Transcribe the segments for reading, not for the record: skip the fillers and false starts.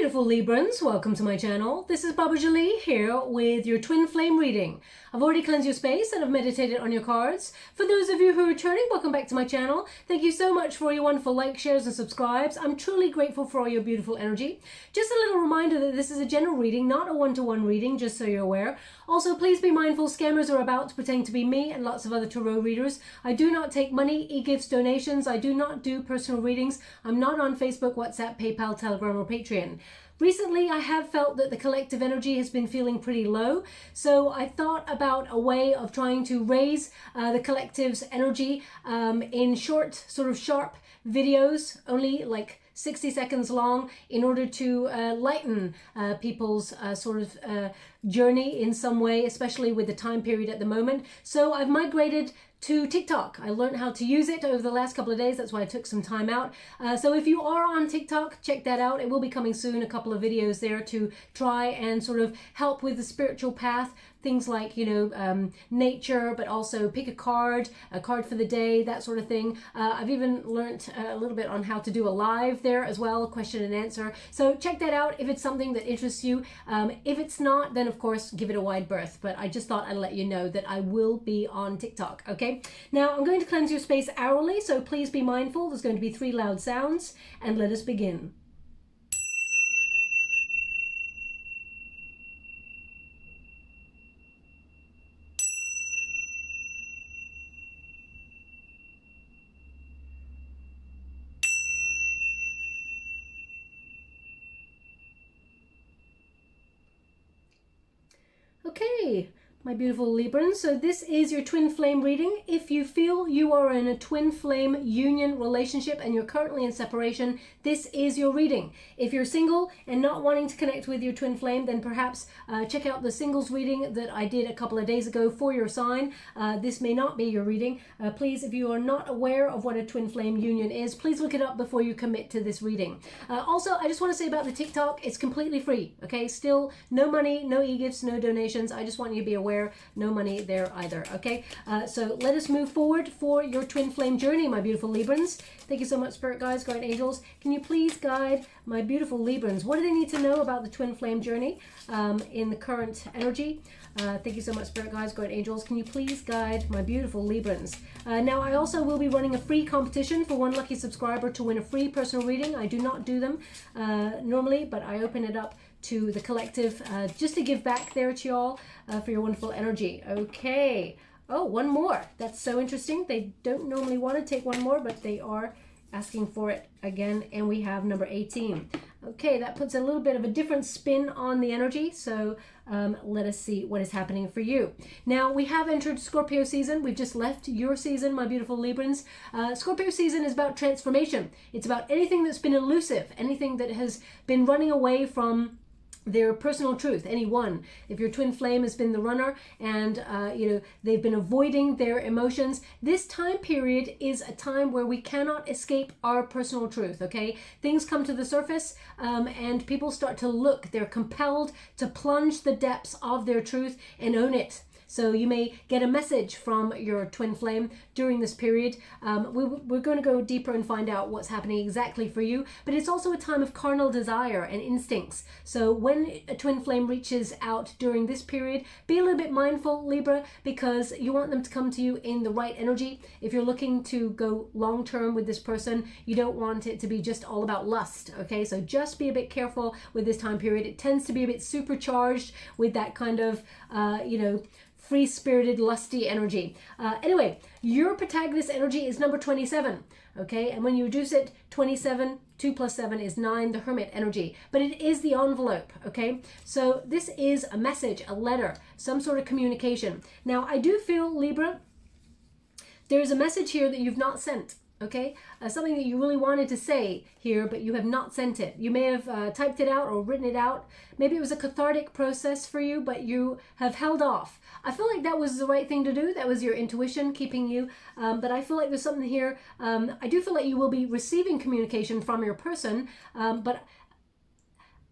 beautiful Librans, welcome to my channel. This is Baba Jolie here with your twin flame reading. I've already cleansed your space and I've meditated on your cards. For those of you who are returning, welcome back to my channel. Thank you so much for your wonderful likes, shares and subscribes. I'm truly grateful for all your beautiful energy. Just a little reminder that this is a general reading, not a one-to-one reading, just so you're aware. Also, please be mindful, scammers are about to pretend to be me and lots of other tarot readers. I do not take money, e-gifts, donations. I do not do personal readings. I'm not on Facebook, WhatsApp, PayPal, Telegram or Patreon. Recently, I have felt that the collective energy has been feeling pretty low, so I thought about a way of trying to raise the collective's energy in short, sort of sharp videos, only like 60 seconds long, in order to lighten people's journey in some way, especially with the time period at the moment. So I've migrated to TikTok. I learned how to use it over the last couple of days. That's why I took some time out. So if you are on TikTok, check that out. It will be coming soon, a couple of videos there to try and sort of help with the spiritual path. Things like, nature, but also pick a card for the day, that sort of thing. I've even learned a little bit on how to do a live there as well, question and answer. So check that out if it's something that interests you. If it's not, then of course, give it a wide berth. But I just thought I'd let you know that I will be on TikTok, okay? Now, I'm going to cleanse your space hourly, so please be mindful. There's going to be 3 loud sounds, and let us begin. Okay, my beautiful Librans, so this is your twin flame reading. If you feel you are in a twin flame union relationship and you're currently in separation, this is your reading. If you're single and not wanting to connect with your twin flame, then perhaps check out the singles reading that I did a couple of days ago for your sign. This may not be your reading. Please, if you are not aware of what a twin flame union is, please look it up before you commit to this reading. Also, I just want to say about the TikTok, it's completely free, okay? Still, no money, no e-gifts, no donations. I just want you to be aware, no money there either, okay? So let us move forward for your twin flame journey, my beautiful Librans. Thank you so much, Spirit Guides, Guardian Angels. Can you please guide my beautiful Librans? What do they need to know about the twin flame journey in the current energy? Thank you so much, Spirit Guides, Guardian Angels. Can you please guide my beautiful Librans? Now, I also will be running a free competition for one lucky subscriber to win a free personal reading. I do not do them normally, but I open it up to the collective just to give back there to y'all for your wonderful energy. Okay. Oh, one more. That's so interesting. They don't normally want to take one more, but they are asking for it again, and we have number 18. Okay, that puts a little bit of a different spin on the energy, so let us see what is happening for you. Now, we have entered Scorpio season. We've just left your season, my beautiful Librans. Scorpio season is about transformation. It's about anything that's been elusive, anything that has been running away from their personal truth, anyone. If your twin flame has been the runner and they've been avoiding their emotions, this time period is a time where we cannot escape our personal truth, okay? Things come to the surface and people start to look. They're compelled to plunge the depths of their truth and own it. So you may get a message from your twin flame during this period. We're going to go deeper and find out what's happening exactly for you. But it's also a time of carnal desire and instincts. So when a twin flame reaches out during this period, be a little bit mindful, Libra, because you want them to come to you in the right energy. If you're looking to go long term with this person, you don't want it to be just all about lust, okay? So just be a bit careful with this time period. It tends to be a bit supercharged with that kind of, free-spirited, lusty energy. Anyway, your protagonist energy is number 27, okay? And when you reduce it, 27, 2 plus 7 is 9, the Hermit energy. But it is the envelope, okay? So this is a message, a letter, some sort of communication. Now, I do feel, Libra, there's a message here that you've not sent. Okay, something that you really wanted to say here, but you have not sent it. You may have typed it out or written it out. Maybe it was a cathartic process for you, but you have held off. I feel like that was the right thing to do. That was your intuition keeping you. But I feel like there's something here. I do feel like you will be receiving communication from your person, but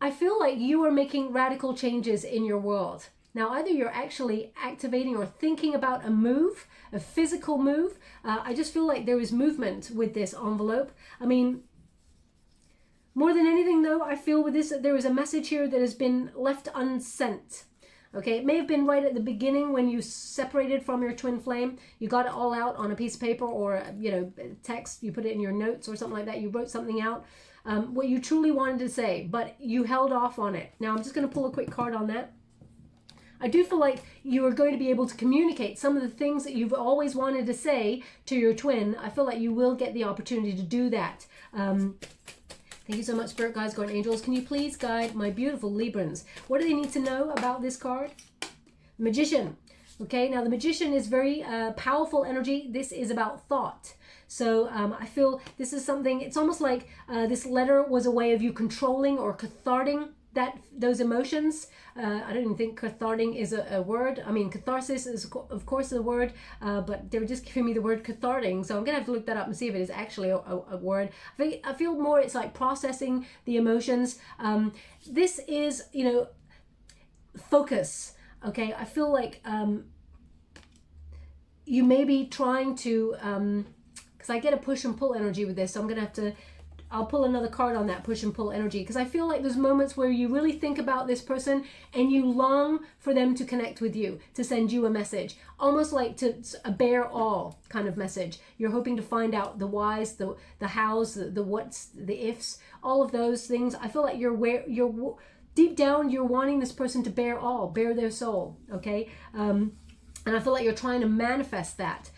I feel like you are making radical changes in your world. Now, either you're actually activating or thinking about a move, a physical move. I just feel like there is movement with this envelope. I mean, More than anything though, I feel with this that there is a message here that has been left unsent. Okay, it may have been right at the beginning when you separated from your twin flame. You got it all out on a piece of paper or, you know, text. You put it in your notes or something like that. You wrote something out, what you truly wanted to say, but you held off on it. Now, I'm just going to pull a quick card on that. I do feel like you are going to be able to communicate some of the things that you've always wanted to say to your twin. I feel like you will get the opportunity to do that. Thank you so much, Spirit Guides, Guardian Angels. Can you please guide my beautiful Librans? What do they need to know about this card? Magician. Okay, now the Magician is very powerful energy. This is about thought. So I feel this is something, it's almost like this letter was a way of you controlling or catharting those emotions. I don't even think catharting is a word. I mean, catharsis is of course a word, but they were just giving me the word catharting, so I'm gonna have to look that up and see if it is actually a word. I feel more it's like processing the emotions. This is, you know, focus. Okay, I feel like you may be trying to, because I get a push and pull energy with this, so I'm gonna have to, I'll pull another card on that push and pull energy, because I feel like there's moments where you really think about this person and you long for them to connect with you, to send you a message, almost like to a bear all kind of message. You're hoping to find out the whys, the hows, the whats, the ifs, all of those things. I feel like you're deep down, you're wanting this person to bear all, bear their soul, okay? And I feel like you're trying to manifest that.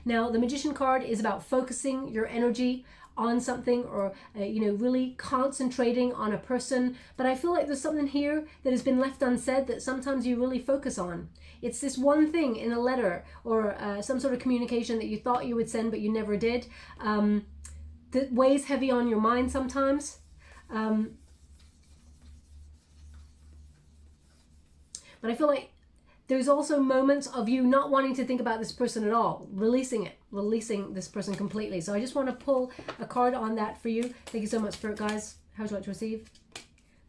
Now, the Magician card is about focusing your energy on something, or you know, really concentrating on a person. But I feel like there's something here that has been left unsaid that sometimes you really focus on. It's this one thing in a letter or some sort of communication that you thought you would send but you never did, that weighs heavy on your mind sometimes. But I feel like there's also moments of you not wanting to think about this person at all, releasing this person completely. So I just want to pull a card on that for you. Thank you so much, Spirit Guys. How would you like to receive?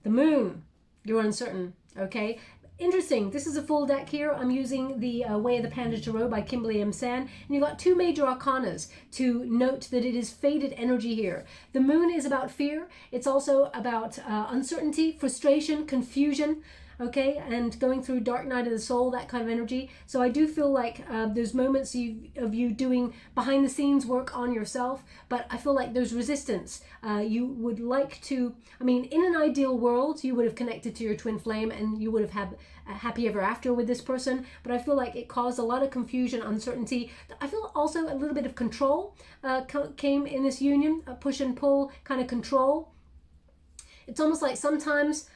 The Moon. You're uncertain. Okay. Interesting. This is a full deck here. I'm using the Way of the Panda Tarot by Kimberly M. San. And you've got two major arcanas to note that it is faded energy here. The Moon is about fear. It's also about uncertainty, frustration, confusion. Okay, and going through dark night of the soul, that kind of energy. So I do feel like there's moments of you doing behind the scenes work on yourself, but I feel like there's resistance. You would like to, I mean, in an ideal world, you would have connected to your twin flame and you would have had a happy ever after with this person, but I feel like it caused a lot of confusion, uncertainty. I feel also a little bit of control came in this union, a push and pull kind of control. It's almost like sometimes,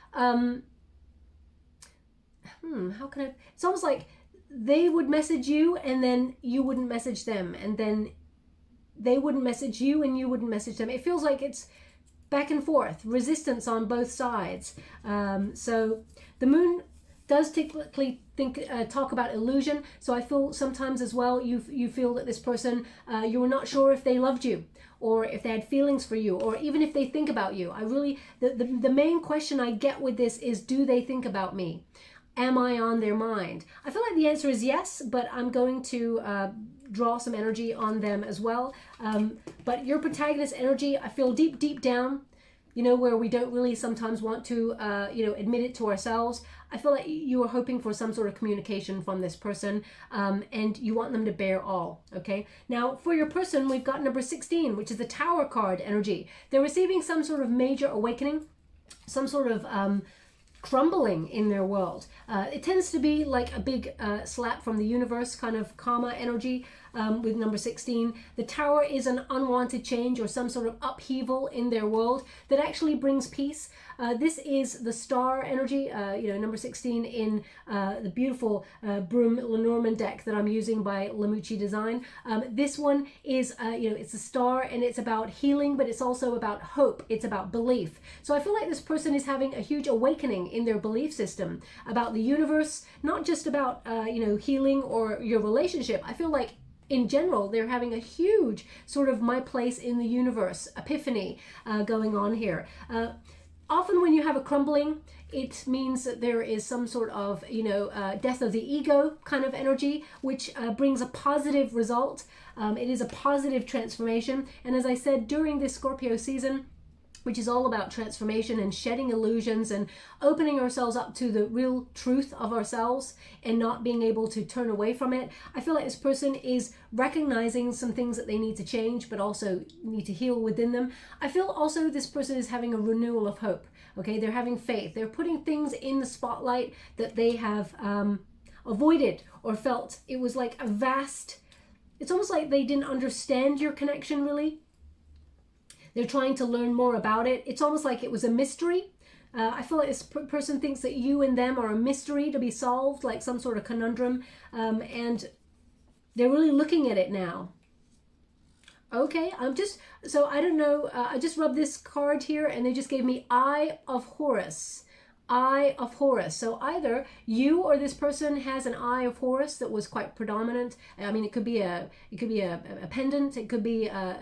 it's almost like they would message you and then you wouldn't message them, and then they wouldn't message you and you wouldn't message them. It feels like it's back and forth, resistance on both sides. So the Moon does typically talk about illusion. So I feel sometimes as well, you feel that this person, you were not sure if they loved you, or if they had feelings for you, or even if they think about you. I really, the main question I get with this is, do they think about me? Am I on their mind? I feel like the answer is yes, but I'm going to draw some energy on them as well. But your protagonist energy, I feel deep down, you know, where we don't really sometimes want to, you know, admit it to ourselves. I feel like you are hoping for some sort of communication from this person, and you want them to bear all, okay? Now, for your person, we've got number 16, which is the Tower card energy. They're receiving some sort of major awakening, some sort of crumbling in their world. It tends to be like a big slap from the universe, kind of karma energy with number 16. The Tower is an unwanted change or some sort of upheaval in their world that actually brings peace. This is the Star energy, you know, number 16 in the beautiful BRUME LENORMAND deck that I'm using by MUCI Design. This one is, you know, it's a star and it's about healing, but it's also about hope. It's about belief. So I feel like this person is having a huge awakening in their belief system about the universe, not just about, you know, healing or your relationship. I feel like in general, they're having a huge sort of my place in the universe epiphany going on here. Often when you have a crumbling, it means that there is some sort of, you know, death of the ego kind of energy, which brings a positive result. It is a positive transformation. And as I said, during this Scorpio season, which is all about transformation and shedding illusions and opening ourselves up to the real truth of ourselves and not being able to turn away from it. I feel like this person is recognizing some things that they need to change, but also need to heal within them. I feel also this person is having a renewal of hope. Okay, they're having faith. They're putting things in the spotlight that they have avoided or felt. It was like a vast, it's almost like they didn't understand your connection really. They're trying to learn more about it. It's almost like it was a mystery. I feel like this person thinks that you and them are a mystery to be solved, like some sort of conundrum, and they're really looking at it now. Okay, so I don't know, I just rubbed this card here and they just gave me Eye of Horus. Eye of Horus. So either you or this person has an Eye of Horus that was quite predominant. I mean, it could be a pendant, it could be a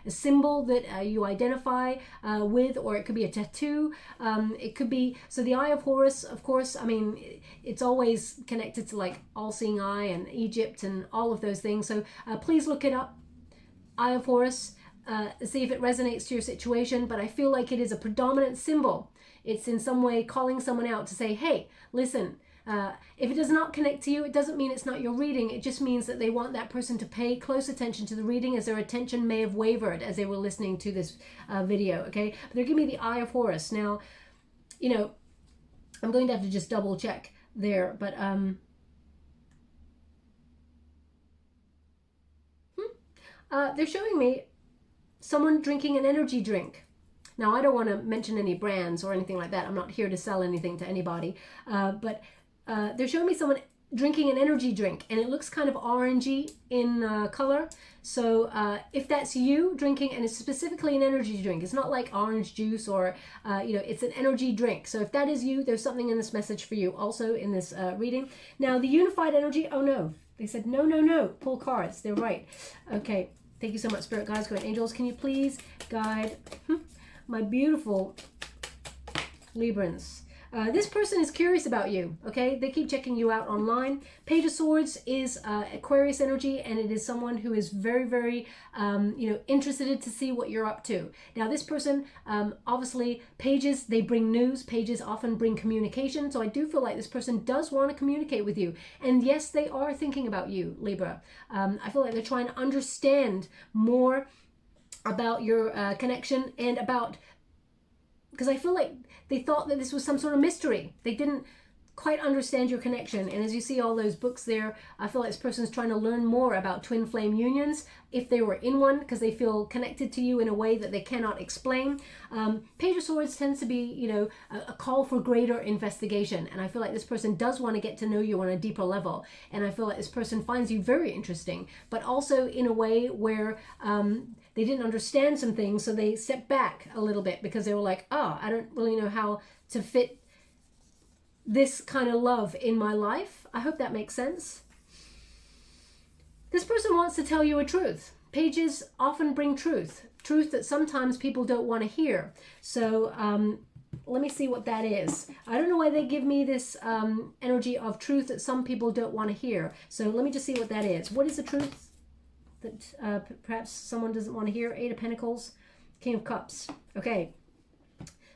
symbol that you identify with, or it could be a tattoo. It could be, so the Eye of Horus, of course, I mean, it's always connected to like all-seeing eye and Egypt and all of those things. So please look it up, Eye of Horus, see if it resonates to your situation. But I feel like it is a predominant symbol. It's in some way calling someone out to say, hey, listen, if it does not connect to you, it doesn't mean it's not your reading. It just means that they want that person to pay close attention to the reading, as their attention may have wavered as they were listening to this video, okay? But they're giving me the Eye of Horus. Now, you know, I'm going to have to just double check there, but they're showing me someone drinking an energy drink. Now, I don't want to mention any brands or anything like that. I'm not here to sell anything to anybody. But they're showing me someone drinking an energy drink, and it looks kind of orangey in color. So if that's you drinking, and it's specifically an energy drink, it's not like orange juice or, you know, it's an energy drink. So if that is you, there's something in this message for you also in this reading. Now, the unified energy, oh no. They said, no, no, no, pull cards. They're right. Okay. Thank you so much, Spirit Guides, Guardian Angels. Can you please guide my beautiful Librans? This person is curious about you, okay? They keep checking you out online. Page of Swords is Aquarius energy, and it is someone who is very, very, you know, interested to see what you're up to. Now, this person, obviously, pages, they bring news. Pages often bring communication. So I do feel like this person does want to communicate with you. And yes, they are thinking about you, Libra. I feel like they're trying to understand more about your connection and about, because I feel like they thought that this was some sort of mystery. They didn't quite understand your connection. And as you see all those books there, I feel like this person's trying to learn more about twin flame unions, if they were in one, because they feel connected to you in a way that they cannot explain. Page of Swords tends to be, you know, a call for greater investigation. And I feel like this person does want to get to know you on a deeper level. And I feel like this person finds you very interesting, but also in a way where they didn't understand some things, so they stepped back a little bit because they were like, oh, I don't really know how to fit this kind of love in my life. I hope that makes sense. This person wants to tell you a truth. Pages often bring truth that sometimes people don't want to hear. So let me see what that is. I don't know why they give me this energy of truth that some people don't want to hear. So let me just see what that is. What is the truth that perhaps someone doesn't want to hear? Eight of Pentacles, King of Cups. Okay.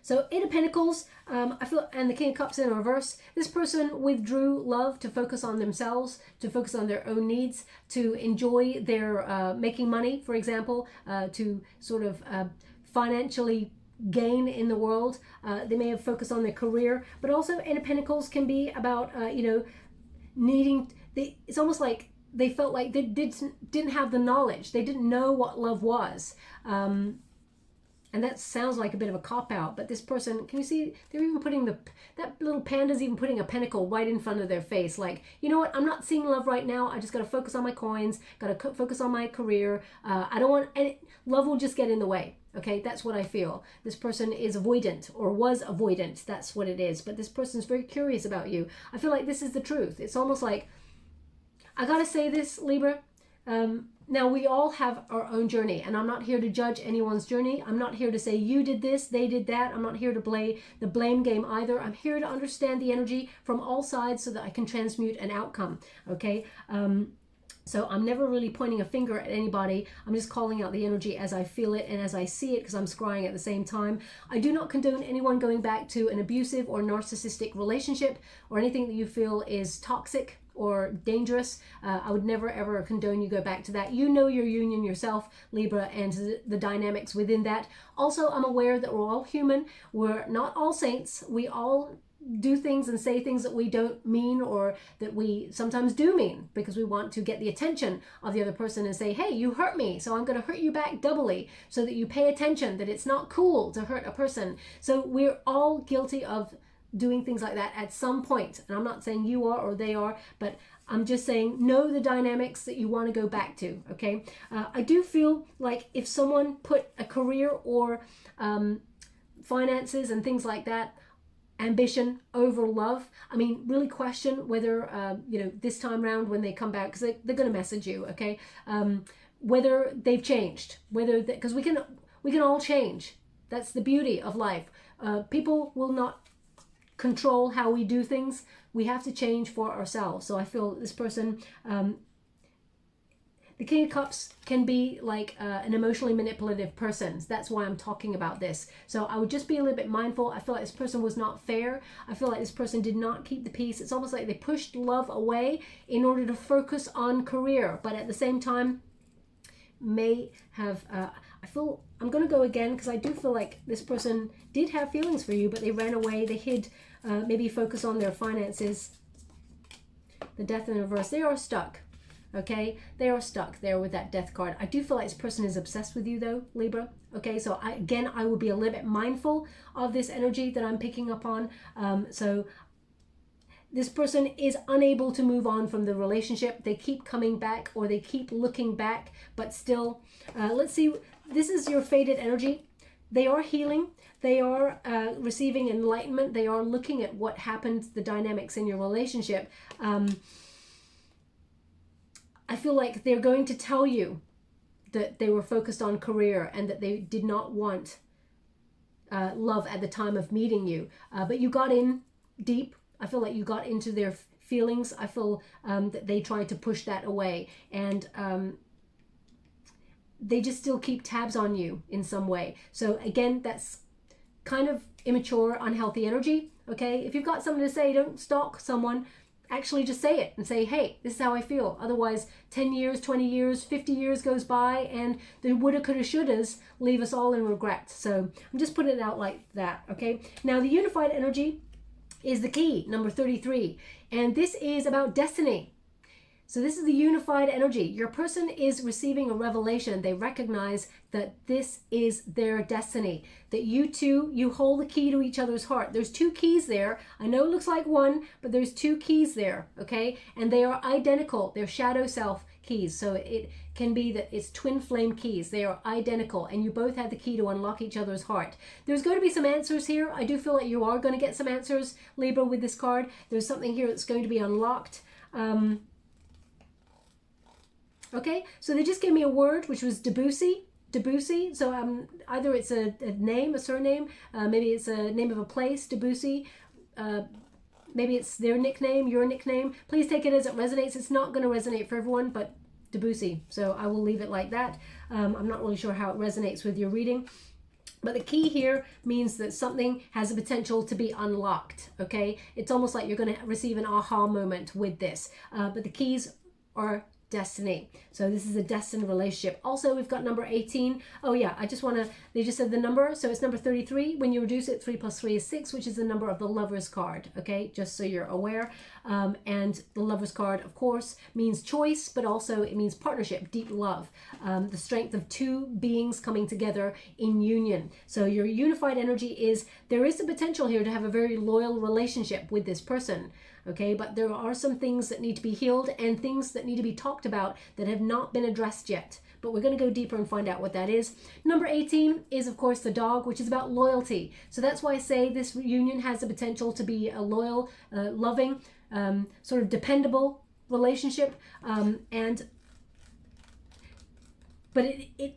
So Eight of Pentacles, I feel, and the King of Cups in reverse. This person withdrew love to focus on themselves, to focus on their own needs, to enjoy their making money, for example, to sort of financially gain in the world. They may have focused on their career, but also Eight of Pentacles can be about, you know, needing, it's almost like they felt like they didn't have the knowledge. They didn't know what love was. And that sounds like a bit of a cop-out, but this person, can you see, they're even putting that little panda's even putting a pentacle right in front of their face. Like, you know what, I'm not seeing love right now. I just got to focus on my coins, got to focus on my career. I don't want, and love will just get in the way. Okay, that's what I feel. This person is avoidant, or was avoidant. That's what it is. But this person's very curious about you. I feel like this is the truth. It's almost like, I got to say this, Libra, now, we all have our own journey, and I'm not here to judge anyone's journey. I'm not here to say you did this, they did that. I'm not here to play the blame game either. I'm here to understand the energy from all sides so that I can transmute an outcome, okay? So I'm never really pointing a finger at anybody. I'm just calling out the energy as I feel it and as I see it, because I'm scrying at the same time. I do not condone anyone going back to an abusive or narcissistic relationship or anything that you feel is toxic or dangerous. I would never ever condone you go back to that. You know your union yourself, Libra, and the dynamics within that. Also, I'm aware that we're all human. We're not all saints. We all do things and say things that we don't mean, or that we sometimes do mean, because we want to get the attention of the other person and say, hey, you hurt me, so I'm going to hurt you back doubly, so that you pay attention that it's not cool to hurt a person. So we're all guilty of doing things like that at some point. And I'm not saying you are or they are, but I'm just saying know the dynamics that you want to go back to, okay? I do feel like if someone put a career or finances and things like that, ambition over love, I mean, really question whether, this time around when they come back, because they're going to message you, okay? Whether they've changed, because we can all change. That's the beauty of life. People will not control how we do things. We have to change for ourselves. So I feel this person, the King of Cups can be like an emotionally manipulative person. That's why I'm talking about this. So I would just be a little bit mindful. I feel like this person was not fair. I feel like this person did not keep the peace. It's almost like they pushed love away in order to focus on career. But at the same time, may have, I'm going to go again, because I do feel like this person did have feelings for you, but they ran away. They hid, maybe focus on their finances. The Death in reverse. They are stuck. Okay, they are stuck there with that Death card. I do feel like this person is obsessed with you though, Libra. Okay, so I would be a little bit mindful of this energy that I'm picking up on. So this person is unable to move on from the relationship. They keep coming back, or they keep looking back, but still, let's see, this is your faded energy. They are healing. They are receiving enlightenment. They are looking at what happened, the dynamics in your relationship. I feel like they're going to tell you that they were focused on career and that they did not want love at the time of meeting you. But you got in deep. I feel like you got into their feelings. I feel that they tried to push that away. And they just still keep tabs on you in some way. So again, that's kind of immature, unhealthy energy. Okay, if you've got something to say, don't stalk someone. Actually just say it and say, hey, this is how I feel. Otherwise, 10 years, 20 years, 50 years goes by, and the woulda, coulda, shouldas leave us all in regret. So I'm just putting it out like that, okay? Now, the unified energy is the key, number 33. And this is about destiny. So this is the unified energy. Your person is receiving a revelation. They recognize that this is their destiny. That you two, you hold the key to each other's heart. There's two keys there. I know it looks like one, but there's two keys there, okay? And they are identical. They're shadow self keys. So it can be that it's twin flame keys. They are identical, and you both have the key to unlock each other's heart. There's going to be some answers here. I do feel like you are going to get some answers, Libra, with this card. There's something here that's going to be unlocked. Okay, so they just gave me a word, which was Debussy. Debussy. So either it's a name, a surname, maybe it's a name of a place, Debussy. Maybe it's their nickname, your nickname. Please take it as it resonates. It's not going to resonate for everyone, but Debussy. So I will leave it like that. I'm not really sure how it resonates with your reading. But the key here means that something has the potential to be unlocked, okay? It's almost like you're going to receive an aha moment with this. But the keys are destiny. So this is a destined relationship. Also, we've got number 18. Oh yeah, they just said the number. So it's number 33. When you reduce it, 3 plus 3 is 6, which is the number of the Lover's card. Okay, just so you're aware. And the Lover's card, of course, means choice, but also it means partnership, deep love, the strength of two beings coming together in union. So your unified energy is, there is the potential here to have a very loyal relationship with this person. Okay, but there are some things that need to be healed and things that need to be talked about that have not been addressed yet. But we're going to go deeper and find out what that is. Number 18 is, of course, the dog, which is about loyalty. So that's why I say this union has the potential to be a loyal, loving, sort of dependable relationship. But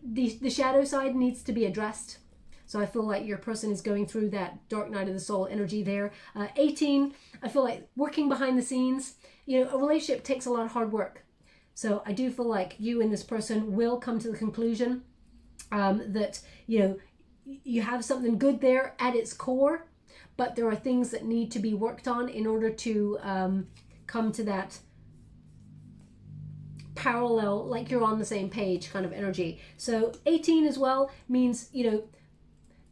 the shadow side needs to be addressed. So I feel like your person is going through that dark night of the soul energy there. 18, I feel like working behind the scenes. You know, a relationship takes a lot of hard work. So I do feel like you and this person will come to the conclusion that, you know, you have something good there at its core, but there are things that need to be worked on in order to come to that parallel, like you're on the same page kind of energy. So 18 as well means, you know,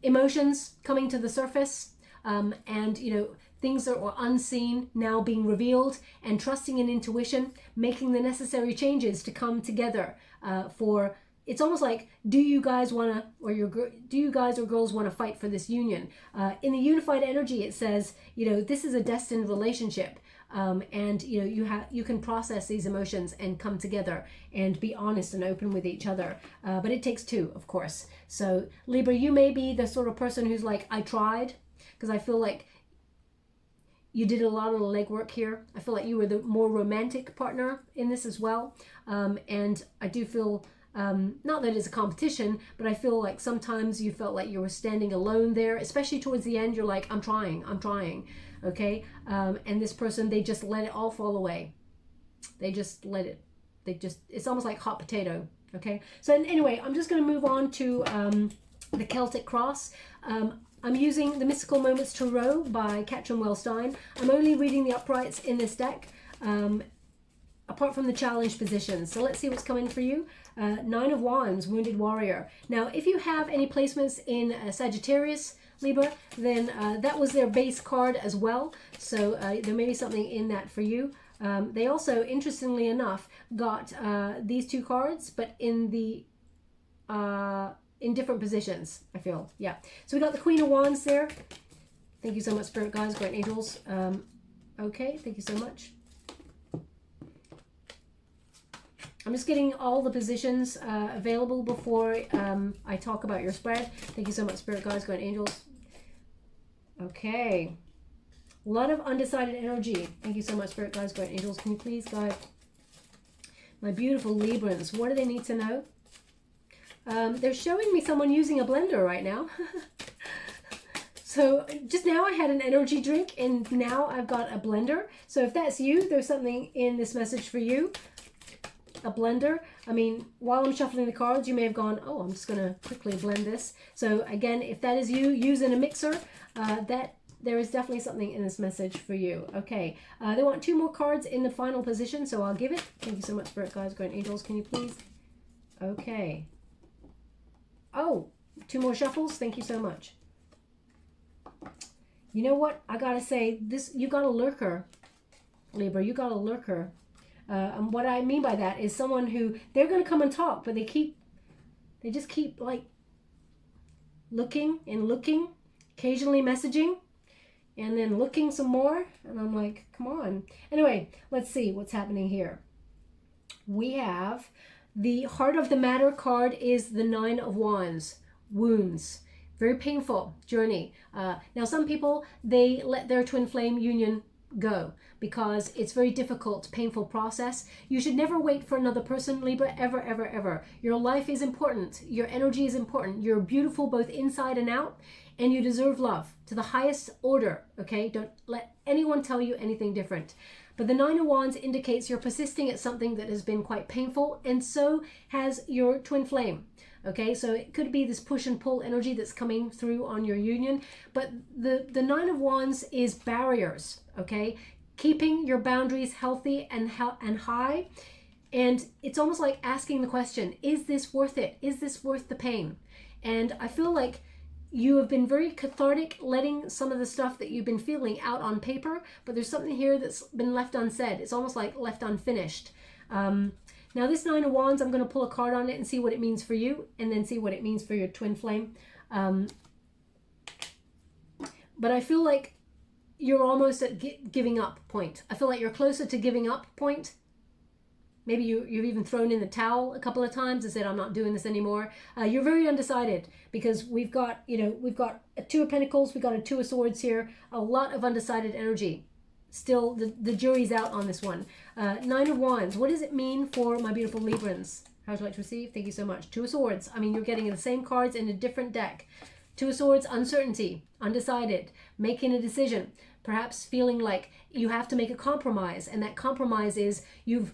emotions coming to the surface, and, you know, things that were unseen now being revealed, and trusting in intuition, making the necessary changes to come together for, it's almost like, do you guys want to, or do you guys or girls want to fight for this union? In the unified energy, it says, you know, this is a destined relationship. And you know, you can process these emotions and come together and be honest and open with each other, but it takes two, of course. So Libra, you may be the sort of person who's like, I tried, because I feel like you did a lot of the legwork here. I feel like you were the more romantic partner in this as well, and I do feel not that it's a competition, but I feel like sometimes you felt like you were standing alone there, especially towards the end. You're like, I'm trying, okay? And this person, they just let it all fall away. They just let it, it's almost like hot potato, okay? So anyway, I'm just going to move on to the Celtic Cross. I'm using the Mystical Moments Tarot by CATRIN STEIN. I'm only reading the uprights in this deck, apart from the challenge positions. So let's see what's coming for you. Nine of Wands, Wounded Warrior. Now, if you have any placements in Sagittarius, Libra, then that was their base card as well. So there may be something in that for you. They also, interestingly enough, got these two cards, but in the in different positions, I feel. Yeah. So we got the Queen of Wands there. Thank you so much, Spirit Guides, Great Angels. Okay, thank you so much. I'm just getting all the positions available before I talk about your spread. Thank you so much, Spirit Guides, Great Angels. Okay. A lot of undecided energy. Thank you so much, Spirit Guides, Great Angels. Can you please guide my beautiful Librans? What do they need to know? They're showing me someone using a blender right now. So just now I had an energy drink, and now I've got a blender. So if that's you, there's something in this message for you. A blender. I mean, while I'm shuffling the cards, you may have gone, oh, I'm just going to quickly blend this. So again, if that is you using a mixer, there is definitely something in this message for you. Okay, they want two more cards in the final position, so I'll give it. Thank you so much, Spirit Guides, Great Angels. Can you please? Okay. Oh, two more shuffles. Thank you so much. You know what? I gotta say, this, you got a lurker, Libra. You got a lurker. And what I mean by that is someone who, they're going to come and talk, but they just keep like looking and looking, occasionally messaging, and then looking some more. And I'm like, come on. Anyway, let's see what's happening here. We have the Heart of the Matter card is the Nine of Wands, wounds. Very painful journey. Now, some people, they let their twin flame union go because it's very difficult, painful process. You should never wait for another person, Libra, ever, ever, ever. Your life is important. Your energy is important. You're beautiful both inside and out, and you deserve love to the highest order, okay? Don't let anyone tell you anything different. But the Nine of Wands indicates you're persisting at something that has been quite painful, and so has your twin flame. Okay, so it could be this push and pull energy that's coming through on your union. But the Nine of Wands is barriers, okay? Keeping your boundaries healthy and high. And it's almost like asking the question, is this worth it? Is this worth the pain? And I feel like you have been very cathartic, letting some of the stuff that you've been feeling out on paper, but there's something here that's been left unsaid. It's almost like left unfinished. Now this Nine of Wands, I'm going to pull a card on it and see what it means for you, and then see what it means for your twin flame. But I feel like you're almost at giving up point. I feel like you're closer to giving up point. Maybe you've even thrown in the towel a couple of times and said, I'm not doing this anymore. You're very undecided because we've got a Two of Pentacles, we've got a Two of Swords here, a lot of undecided energy. Still, the jury's out on this one. Nine of Wands, what does it mean for my beautiful Librans? How would you like to receive? Thank you so much. Two of Swords, I mean, you're getting the same cards in a different deck. Two of Swords, uncertainty, undecided, making a decision, perhaps feeling like you have to make a compromise, and that compromise is you've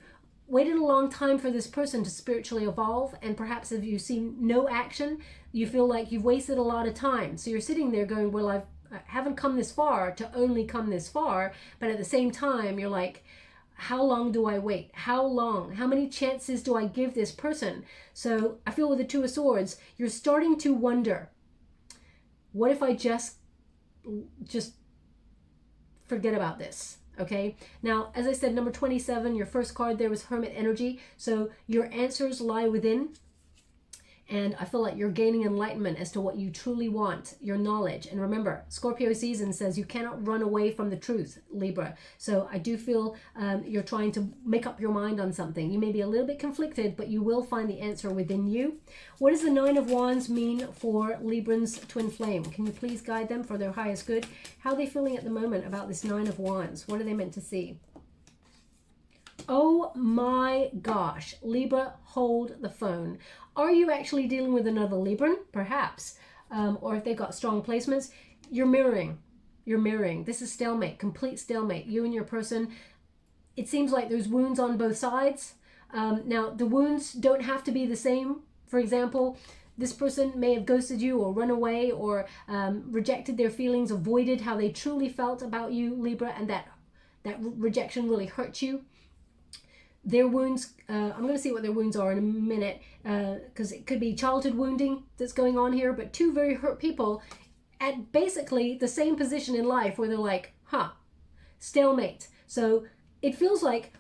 waited a long time for this person to spiritually evolve, and perhaps if you see no action, you feel like you've wasted a lot of time. So you're sitting there going, well, I haven't come this far to only come this far, but at the same time, you're like, how long do I wait? How long? How many chances do I give this person? So I feel with the Two of Swords, you're starting to wonder, what if I just forget about this? Okay, now, as I said, number 27, your first card there was Hermit energy. So your answers lie within. And I feel like you're gaining enlightenment as to what you truly want, your knowledge. And remember, Scorpio season says you cannot run away from the truth, Libra. So I do feel you're trying to make up your mind on something. You may be a little bit conflicted, but you will find the answer within you. What does the Nine of Wands mean for Librans twin flame? Can you please guide them for their highest good? How are they feeling at the moment about this Nine of Wands? What are they meant to see? Oh my gosh, Libra, hold the phone. Are you actually dealing with another Libran? Perhaps. Or if they've got strong placements, you're mirroring. You're mirroring. This is stalemate, complete stalemate. You and your person, it seems like there's wounds on both sides. Now, the wounds don't have to be the same. For example, this person may have ghosted you or run away or rejected their feelings, avoided how they truly felt about you, Libra, and that rejection really hurt you. Their wounds, I'm going to see what their wounds are in a minute, because it could be childhood wounding that's going on here, but two very hurt people at basically the same position in life where they're like, stalemate. So it feels like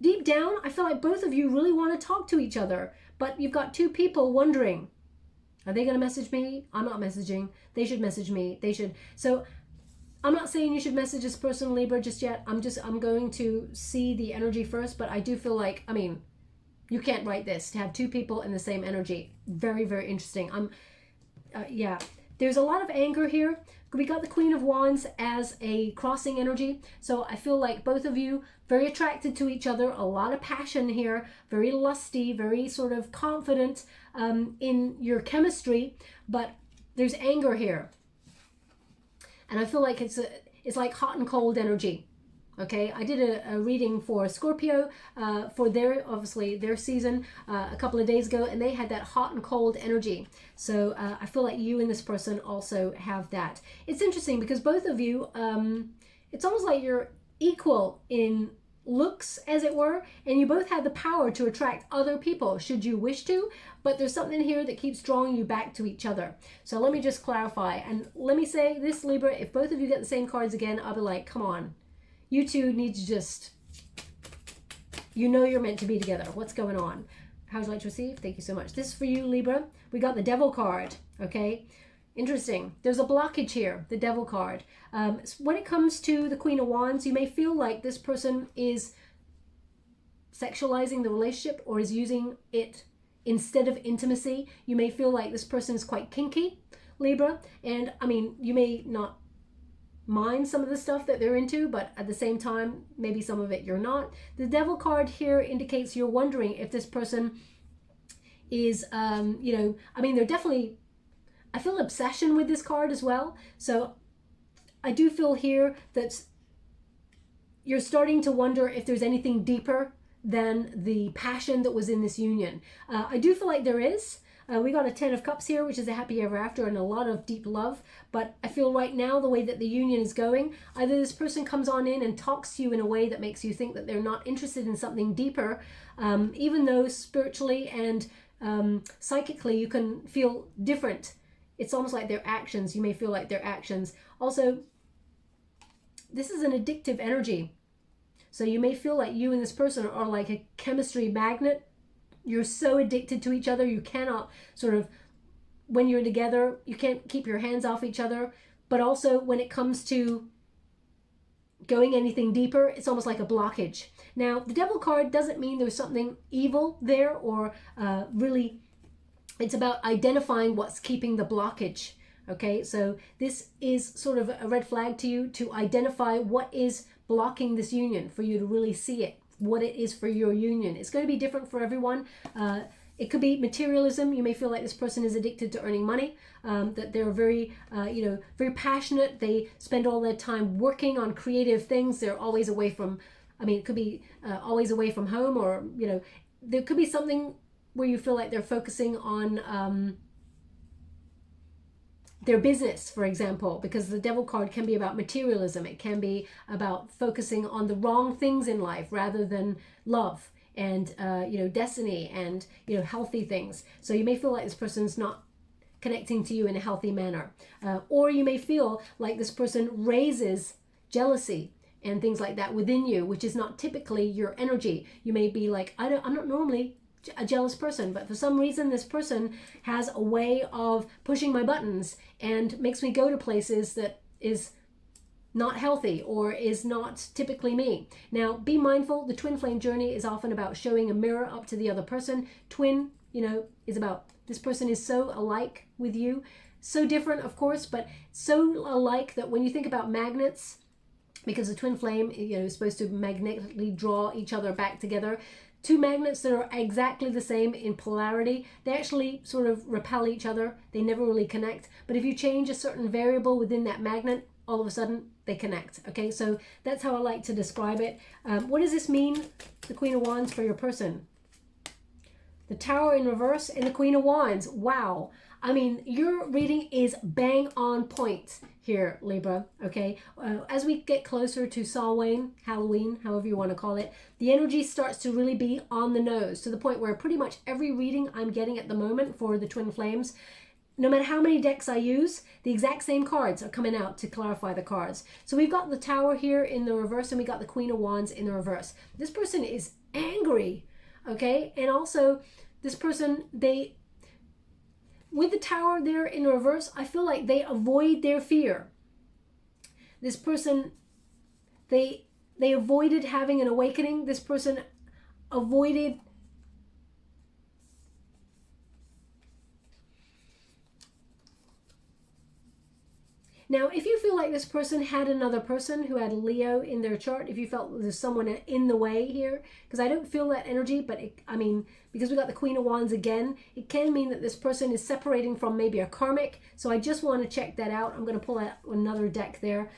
deep down, I feel like both of you really want to talk to each other, but you've got two people wondering, are they going to message me? I'm not messaging. They should message me. They should. So I'm not saying you should message this person, Libra, just yet. I'm going to see the energy first, but I do feel like, I mean, you can't write this to have two people in the same energy. Very, very interesting. Yeah, there's a lot of anger here. We got the Queen of Wands as a crossing energy. So I feel like both of you very attracted to each other, a lot of passion here, very lusty, very sort of confident in your chemistry, but there's anger here. And I feel like it's like hot and cold energy. Okay, I did a reading for Scorpio for obviously their season a couple of days ago, and they had that hot and cold energy. So I feel like you and this person also have that. It's interesting because both of you, it's almost like you're equal in looks, as it were, and you both have the power to attract other people should you wish to, but there's something here that keeps drawing you back to each other. So let me just clarify, and let me say this, Libra, if both of you get the same cards again, I'll be like, come on, you two need to just, you know you're meant to be together. What's going on? How would you like to receive? Thank you so much. This is for you, Libra. We got the Devil card, okay? Interesting. There's a blockage here, the Devil card. When it comes to the Queen of Wands, you may feel like this person is sexualizing the relationship or is using it instead of intimacy. You may feel like this person is quite kinky, Libra. And I mean, you may not mind some of the stuff that they're into, but at the same time, maybe some of it you're not. The Devil card here indicates you're wondering if this person is, you know, I mean, they're definitely, I feel obsession with this card as well. So I do feel here that you're starting to wonder if there's anything deeper than the passion that was in this union. I do feel like there is. We got a 10 of Cups here, which is a happy ever after and a lot of deep love. But I feel right now, the way that the union is going, either this person comes on in and talks to you in a way that makes you think that they're not interested in something deeper, even though spiritually and psychically you can feel different. It's almost like their actions. You may feel like their actions. Also, this is an addictive energy. So you may feel like you and this person are like a chemistry magnet. You're so addicted to each other. You cannot sort of, when you're together, you can't keep your hands off each other. But also when it comes to going anything deeper, it's almost like a blockage. Now, the Devil card doesn't mean there's something evil there or really, it's about identifying what's keeping the blockage. Okay, so this is sort of a red flag to you to identify what is blocking this union for you to really see it, what it is for your union. It's going to be different for everyone. It could be materialism. You may feel like this person is addicted to earning money, that they're very, you know, very passionate. They spend all their time working on creative things. They're always away from I mean, it could be always away from home, or, you know, there could be something where you feel like they're focusing on their business, for example, because the Devil card can be about materialism. It can be about focusing on the wrong things in life rather than love and, you know, destiny and, you know, healthy things. So you may feel like this person's not connecting to you in a healthy manner. Or you may feel like this person raises jealousy and things like that within you, which is not typically your energy. You may be like, I'm not normally a jealous person, but for some reason this person has a way of pushing my buttons and makes me go to places that is not healthy or is not typically me. Now, be mindful, the twin flame journey is often about showing a mirror up to the other person. Twin, you know, is about this person is so alike with you, so different, of course, but so alike that when you think about magnets, because the twin flame, you know, is supposed to magnetically draw each other back together. Two magnets that are exactly the same in polarity, they actually sort of repel each other. They never really connect. But if you change a certain variable within that magnet, all of a sudden they connect. Okay, so that's how I like to describe it. What does this mean, the Queen of Wands, for your person? The Tower in reverse and the Queen of Wands. Wow. I mean, your reading is bang on point here, Libra, okay? As we get closer to Samhain, Halloween, however you want to call it, the energy starts to really be on the nose, to the point where pretty much every reading I'm getting at the moment for the twin flames, no matter how many decks I use, the exact same cards are coming out to clarify the cards. So we've got the Tower here in the reverse, and we got the Queen of Wands in the reverse. This person is angry, okay? And also, this person, with the Tower there in reverse, I feel like they avoid their fear. This person, they avoided having an awakening. This person avoided Now, if you feel like this person had another person who had Leo in their chart, if you felt there's someone in the way here, because I don't feel that energy, but I mean, because we got the Queen of Wands again, it can mean that this person is separating from maybe a karmic. So I just want to check that out. I'm going to pull out another deck there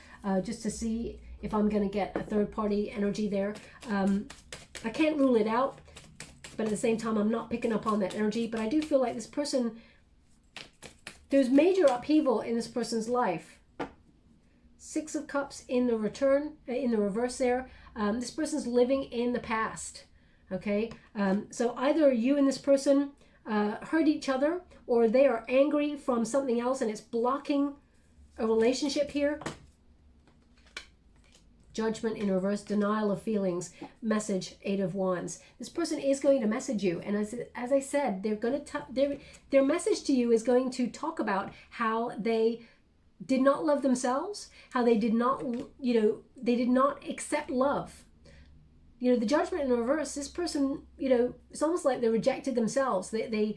just to see if I'm going to get a third party energy there. I can't rule it out, but at the same time, I'm not picking up on that energy. But I do feel like this person, there's major upheaval in this person's life. Six of Cups in the reverse there. This person's living in the past, okay? So either you and this person hurt each other, or they are angry from something else and it's blocking a relationship here. Judgment in reverse, denial of feelings, message, Eight of Wands. This person is going to message you, and as I said, they're going to their message to you is going to talk about how they did not love themselves, how they did not, you know, they did not accept love. You know, the Judgment in reverse, this person, you know, it's almost like they rejected themselves. They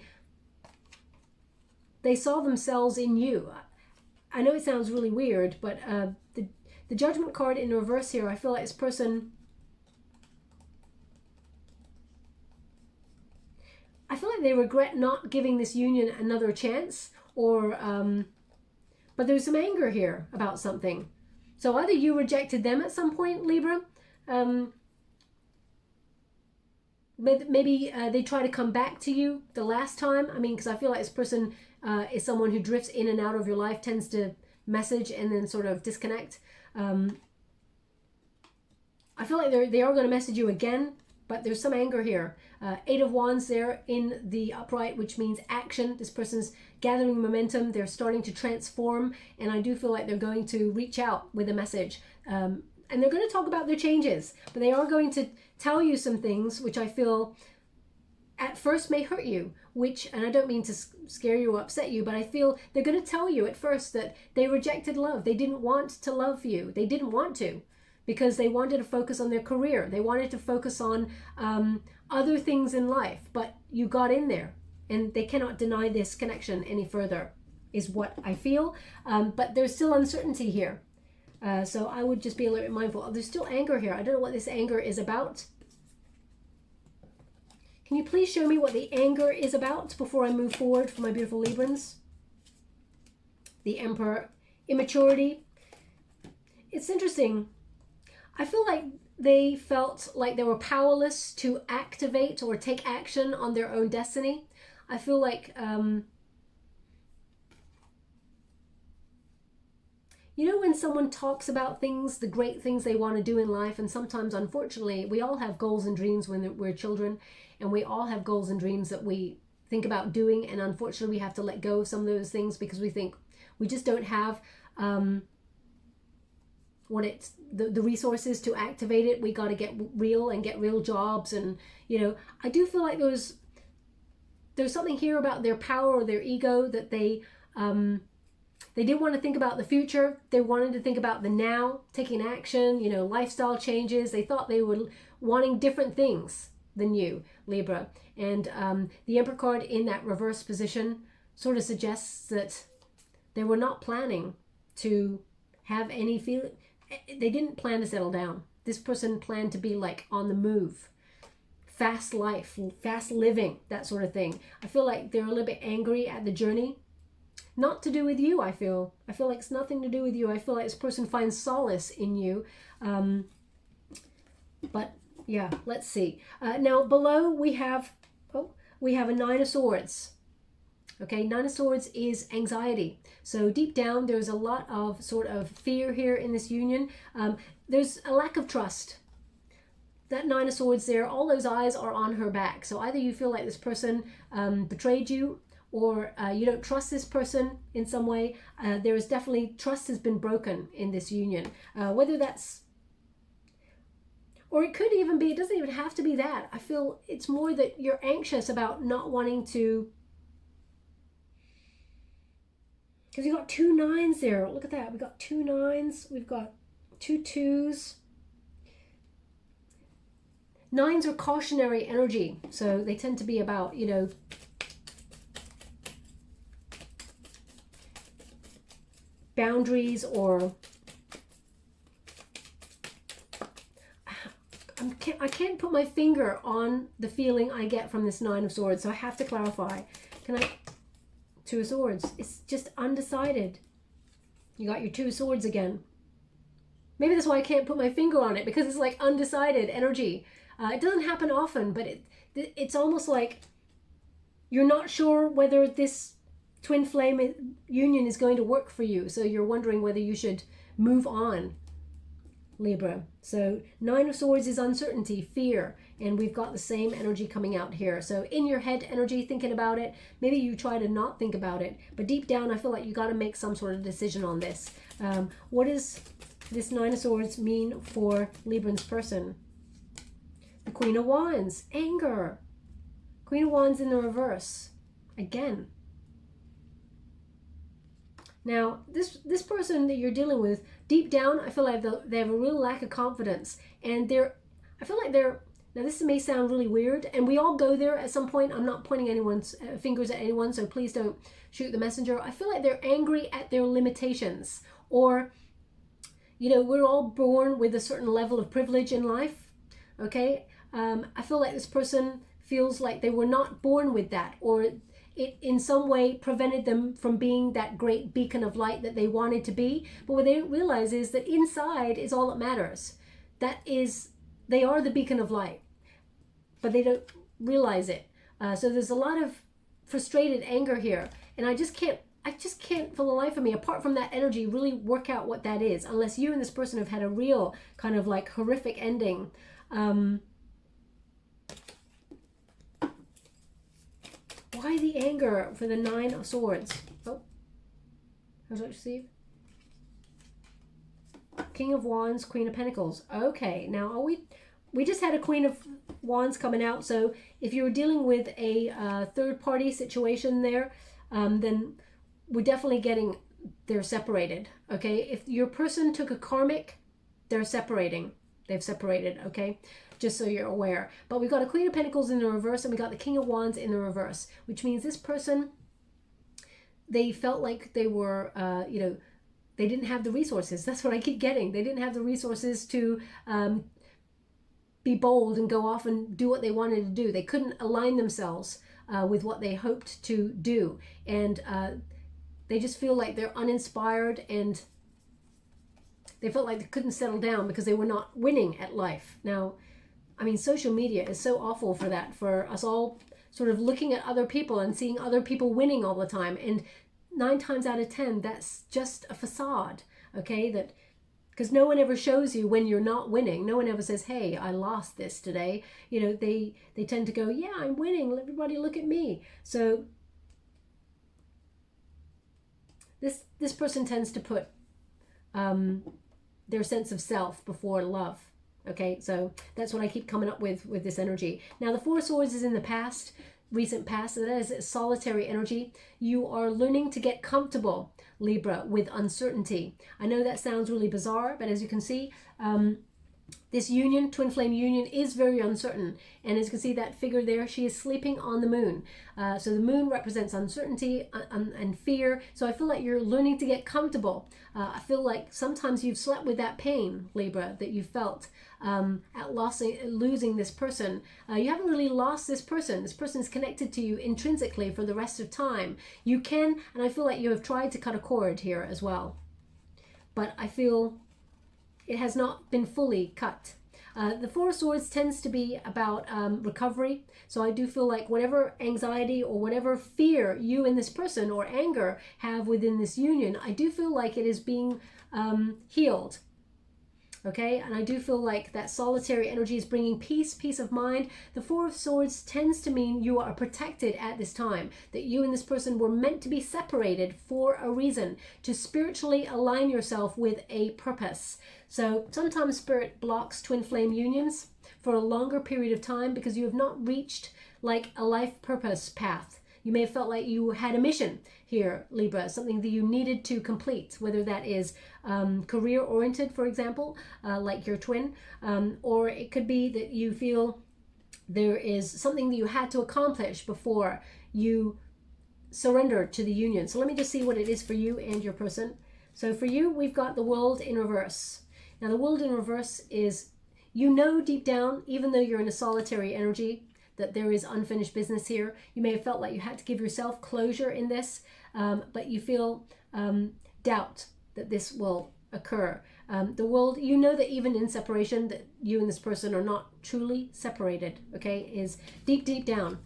saw themselves in you. I know it sounds really weird, but the Judgment card in reverse here, I feel like this person, I feel like they regret not giving this union another chance, or but there's some anger here about something. So either you rejected them at some point, Libra, but maybe they try to come back to you the last time. I mean, because I feel like this person is someone who drifts in and out of your life, tends to message and then sort of disconnect. I feel like they are going to message you again, but there's some anger here. Eight of Wands there in the upright, which means action. This person's gathering momentum. They're starting to transform, and I do feel like they're going to reach out with a message. And they're going to talk about their changes, but they are going to tell you some things which I feel at first may hurt you, and I don't mean to scare you or upset you, but I feel they're going to tell you at first that they rejected love. They didn't want to love you. They didn't want to, because they wanted to focus on their career. They wanted to focus on other things in life, but you got in there, and they cannot deny this connection any further, is what I feel. But there's still uncertainty here. So I would just be a little bit mindful. There's still anger here. I don't know what this anger is about. Can you please show me what the anger is about before I move forward for my beautiful Librans? The Emperor, immaturity. It's interesting. I feel like they felt like they were powerless to activate or take action on their own destiny. I feel like, you know, when someone talks about things, the great things they want to do in life, and sometimes, unfortunately, we all have goals and dreams when we're children, and we all have goals and dreams that we think about doing, and unfortunately, we have to let go of some of those things because we think we just don't have the resources to activate it. We got to get real and get real jobs, and you know, I do feel like there's something here about their power or their ego that they didn't want to think about the future. They wanted to think about the now, taking action, you know, lifestyle changes. They thought they were wanting different things than you, Libra. And the Emperor card in that reverse position sort of suggests that they were not planning to have any feeling. They didn't plan to settle down. This person planned to be like on the move, fast life, fast living, that sort of thing. I feel like they're a little bit angry at the journey. Not to do with you, I feel like it's nothing to do with you. I feel like this person finds solace in you. But yeah, let's see. Now below we have a Nine of Swords. Okay, Nine of Swords is anxiety. So deep down, there's a lot of sort of fear here in this union. There's a lack of trust. That Nine of Swords there, all those eyes are on her back. So either you feel like this person betrayed you, or you don't trust this person in some way. There is definitely, trust has been broken in this union. Whether that's, or it could even be, it doesn't even have to be that. I feel it's more that you're anxious about not wanting to, because you got two nines there. Look at that. We've got two nines. We've got two twos. Nines are cautionary energy. So they tend to be about, you know, boundaries, or I can't put my finger on the feeling I get from this Nine of Swords. So I have to clarify. Can I? Two of Swords. It's just undecided. You got your Two of Swords again. Maybe that's why I can't put my finger on it, because it's like undecided energy. It doesn't happen often, but it's almost like you're not sure whether this twin flame union is going to work for you. So you're wondering whether you should move on, Libra. So Nine of Swords is uncertainty, fear, and we've got the same energy coming out here. So in your head energy, thinking about it, maybe you try to not think about it, but deep down I feel like you got to make some sort of decision on this. What does this Nine of Swords mean for Libran's person? The Queen of Wands, anger. Queen of Wands in the reverse again. Now, this person that you're dealing with, deep down, I feel like they have a real lack of confidence. And I feel like now this may sound really weird, and we all go there at some point. I'm not pointing anyone's fingers at anyone, so please don't shoot the messenger. I feel like they're angry at their limitations. Or, you know, we're all born with a certain level of privilege in life, okay? I feel like this person feels like they were not born with that, or it in some way prevented them from being that great beacon of light that they wanted to be. But what they don't realize is that inside is all that matters. That is, they are the beacon of light, but they don't realize it. So there's a lot of frustrated anger here, and I just can't for the life of me, apart from that energy, really work out what that is, unless you and this person have had a real kind of like horrific ending. Why the anger for the Nine of Swords? Oh, how's that receive? King of Wands, Queen of Pentacles. Okay, now we just had a Queen of Wands coming out. So if you're dealing with a third-party situation there, then we're definitely getting they're separated. Okay, if your person took a karmic, they're separating. They've separated. Okay. Just so you're aware. But we've got a Queen of Pentacles in the reverse, and we got the King of Wands in the reverse, which means this person, they felt like they were, you know, they didn't have the resources. That's what I keep getting. They didn't have the resources to be bold and go off and do what they wanted to do. They couldn't align themselves with what they hoped to do. And they just feel like they're uninspired, and they felt like they couldn't settle down because they were not winning at life. Now, I mean, social media is so awful for that, for us all sort of looking at other people and seeing other people winning all the time. And 9 times out of 10, that's just a facade, okay? That, because no one ever shows you when you're not winning. No one ever says, hey, I lost this today. You know, they tend to go, yeah, I'm winning. Everybody look at me. So this person tends to put their sense of self before love. Okay, so that's what I keep coming up with this energy. Now, the Four of Swords is in the past, recent past. So that is a solitary energy. You are learning to get comfortable, Libra, with uncertainty. I know that sounds really bizarre, but as you can see, this union, twin flame union, is very uncertain. And as you can see, that figure there, she is sleeping on the moon. So the moon represents uncertainty and fear. So I feel like you're learning to get comfortable. I feel like sometimes you've slept with that pain, Libra, that you felt at losing this person. You haven't really lost this person. This person is connected to you intrinsically for the rest of time. You can, and I feel like you have tried to cut a cord here as well. But I feel it has not been fully cut. The Four of Swords tends to be about recovery. So I do feel like whatever anxiety or whatever fear you and this person or anger have within this union, I do feel like it is being healed. Okay, and I do feel like that solitary energy is bringing peace of mind. The Four of Swords tends to mean you are protected at this time, that you and this person were meant to be separated for a reason, to spiritually align yourself with a purpose. So sometimes spirit blocks twin flame unions for a longer period of time because you have not reached like a life purpose path. You may have felt like you had a mission here, Libra, something that you needed to complete, whether that is career-oriented, for example, like your twin, or it could be that you feel there is something that you had to accomplish before you surrender to the union. So let me just see what it is for you and your person. So for you, we've got the World in reverse. Now, the World in reverse is, you know deep down, even though you're in a solitary energy, that there is unfinished business here. You may have felt like you had to give yourself closure in this, but you feel doubt that this will occur. The World, you know that even in separation, that you and this person are not truly separated, okay, is deep down.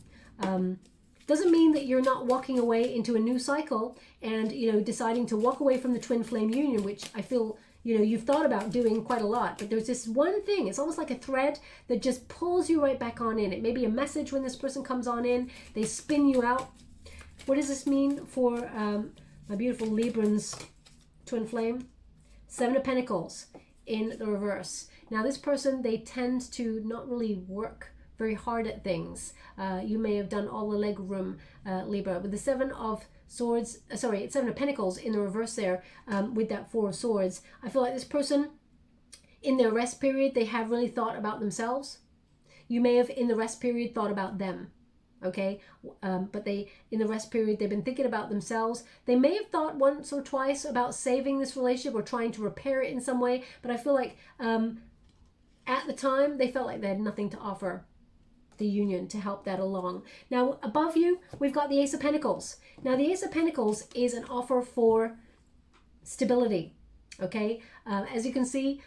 Doesn't mean that you're not walking away into a new cycle and, you know, deciding to walk away from the twin flame union, which I feel, you know, you've thought about doing quite a lot, but there's this one thing, it's almost like a thread that just pulls you right back on in. It may be a message when this person comes on in, they spin you out. What does this mean for my beautiful Librans twin flame? Seven of Pentacles in the reverse. Now this person, they tend to not really work very hard at things. You may have done all the leg room, Libra. With the Seven of Swords, sorry, Seven of Pentacles in the reverse there, with that Four of Swords, I feel like this person, in their rest period, they have really thought about themselves. You may have, in the rest period, thought about them, okay? But they, in the rest period, they've been thinking about themselves. They may have thought once or twice about saving this relationship or trying to repair it in some way, but I feel like at the time, they felt like they had nothing to offer the union to help that along. Now above you, we've got the Ace of Pentacles. Now the Ace of Pentacles is an offer for stability. Okay, as you can see,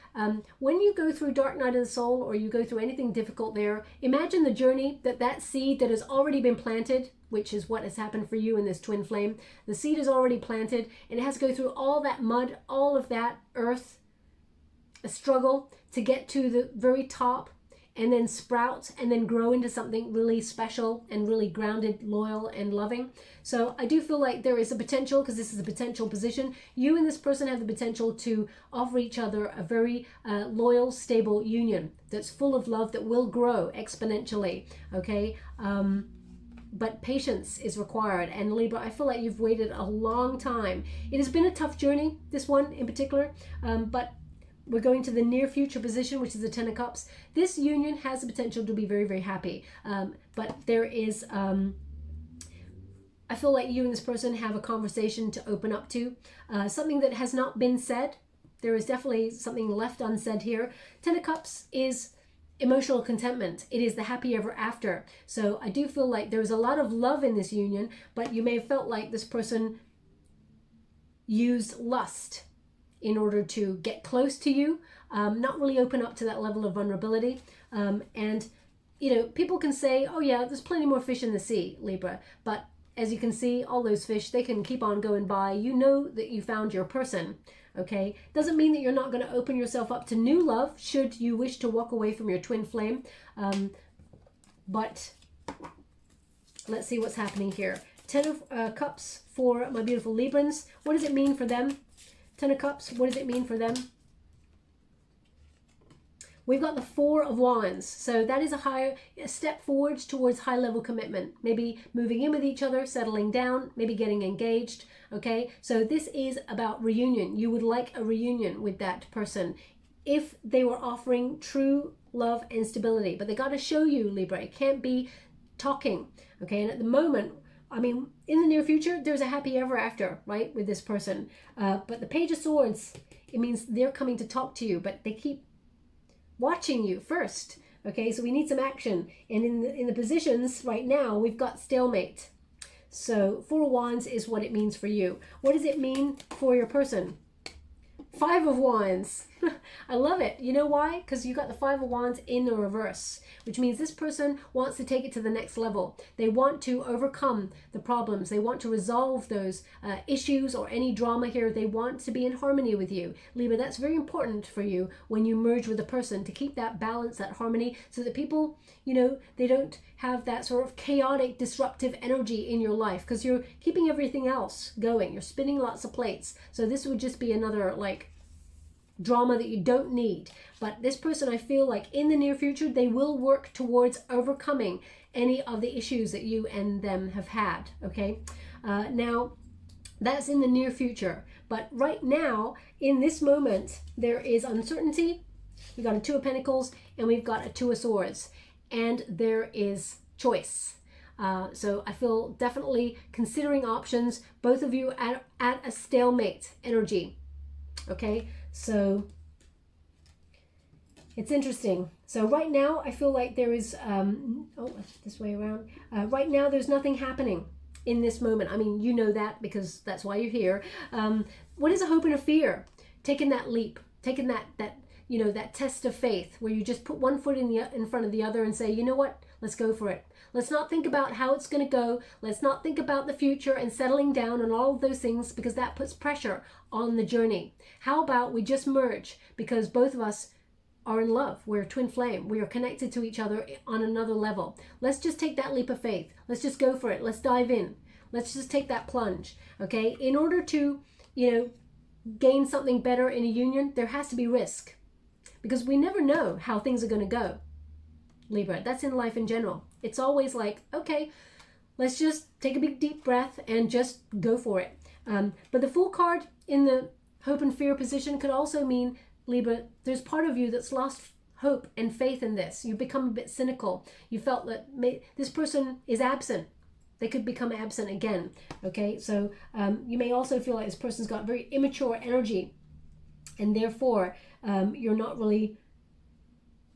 when you go through dark night of the soul or you go through anything difficult there, imagine the journey that seed that has already been planted, which is what has happened for you in this twin flame. The seed is already planted and it has to go through all that mud, all of that earth, a struggle to get to the very top, and then sprout and then grow into something really special and really grounded, loyal, and loving. So I do feel like there is a potential, because this is a potential position, you and this person have the potential to offer each other a very loyal, stable union that's full of love that will grow exponentially, okay? But patience is required. And Libra, I feel like you've waited a long time. It has been a tough journey, this one in particular, but we're going to the near future position, which is the Ten of Cups. This union has the potential to be very, very happy. But there is, I feel like you and this person have a conversation to open up to. Something that has not been said. There is definitely something left unsaid here. Ten of Cups is emotional contentment. It is the happy ever after. So I do feel like there's a lot of love in this union, but you may have felt like this person used lust in order to get close to you, not really open up to that level of vulnerability. And, you know, people can say, oh yeah, there's plenty more fish in the sea, Libra. But as you can see, all those fish, they can keep on going by. You know that you found your person, okay? Doesn't mean that you're not going to open yourself up to new love should you wish to walk away from your twin flame. But let's see what's happening here. 10 of Cups for my beautiful Librans. What does it mean for them? 10 of Cups, what does it mean for them? We've got the 4 of Wands. So that is a step forwards towards high level commitment. Maybe moving in with each other, settling down, maybe getting engaged. Okay, so this is about reunion. You would like a reunion with that person if they were offering true love and stability. But they got to show you, Libra. It can't be talking. Okay, and at the moment, I mean, in the near future, there's a happy ever after, right, with this person. But the Page of Swords, it means they're coming to talk to you, but they keep watching you first. Okay, so we need some action. And in the positions right now, we've got stalemate. So 4 of Wands is what it means for you. What does it mean for your person? 5 of Wands. I love it. You know why? Because you got the 5 of Wands in the reverse, which means this person wants to take it to the next level. They want to overcome the problems. They want to resolve those issues or any drama here. They want to be in harmony with you. Libra, that's very important for you when you merge with a person, to keep that balance, that harmony, so that people, you know, they don't have that sort of chaotic, disruptive energy in your life, because you're keeping everything else going. You're spinning lots of plates. So this would just be another, like, drama that you don't need. But this person, I feel like in the near future, they will work towards overcoming any of the issues that you and them have had. Okay, now that's in the near future, but right now in this moment there is uncertainty. We got a 2 of Pentacles and we've got a 2 of Swords, and there is choice. So I feel definitely considering options, both of you at a stalemate energy. Okay, so it's interesting. So right now I feel like there is this way around. Right now there's nothing happening in this moment. I mean, you know that because that's why you're here. What is a hope and a fear? Taking that leap, taking that you know, that test of faith where you just put one foot in front of the other and say, you know what, let's go for it. Let's not think about how it's going to go. Let's not think about the future and settling down and all of those things, because that puts pressure on the journey. How about we just merge, because both of us are in love. We're twin flame. We are connected to each other on another level. Let's just take that leap of faith. Let's just go for it. Let's dive in. Let's just take that plunge. Okay. In order to, you know, gain something better in a union, there has to be risk, because we never know how things are going to go. Libra, that's in life in general. It's always like, okay, let's just take a big deep breath and just go for it. But the Fool card in the hope and fear position could also mean, Libra, there's part of you that's lost hope and faith in this. You become a bit cynical. You felt that this person is absent. They could become absent again. Okay, so you may also feel like this person's got very immature energy, and therefore you're not really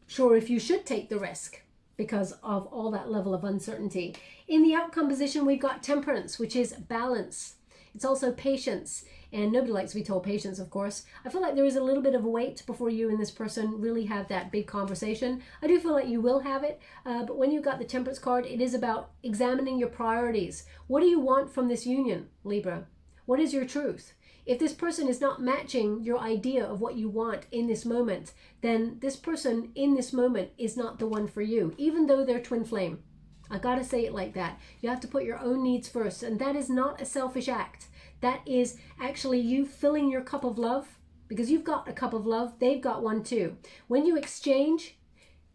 sure if you should take the risk because of all that level of uncertainty. In the outcome position, we've got Temperance, which is balance. It's also patience, and nobody likes to be told patience, of course. I feel like there is a little bit of a wait before you and this person really have that big conversation. I do feel like you will have it, but when you got the Temperance card, it is about examining your priorities. What do you want from this union, Libra? What is your truth? If this person is not matching your idea of what you want in this moment, then this person in this moment is not the one for you, even though they're twin flame. I gotta say it like that. You have to put your own needs first, and that is not a selfish act. That is actually you filling your cup of love, because you've got a cup of love, they've got one too. When you exchange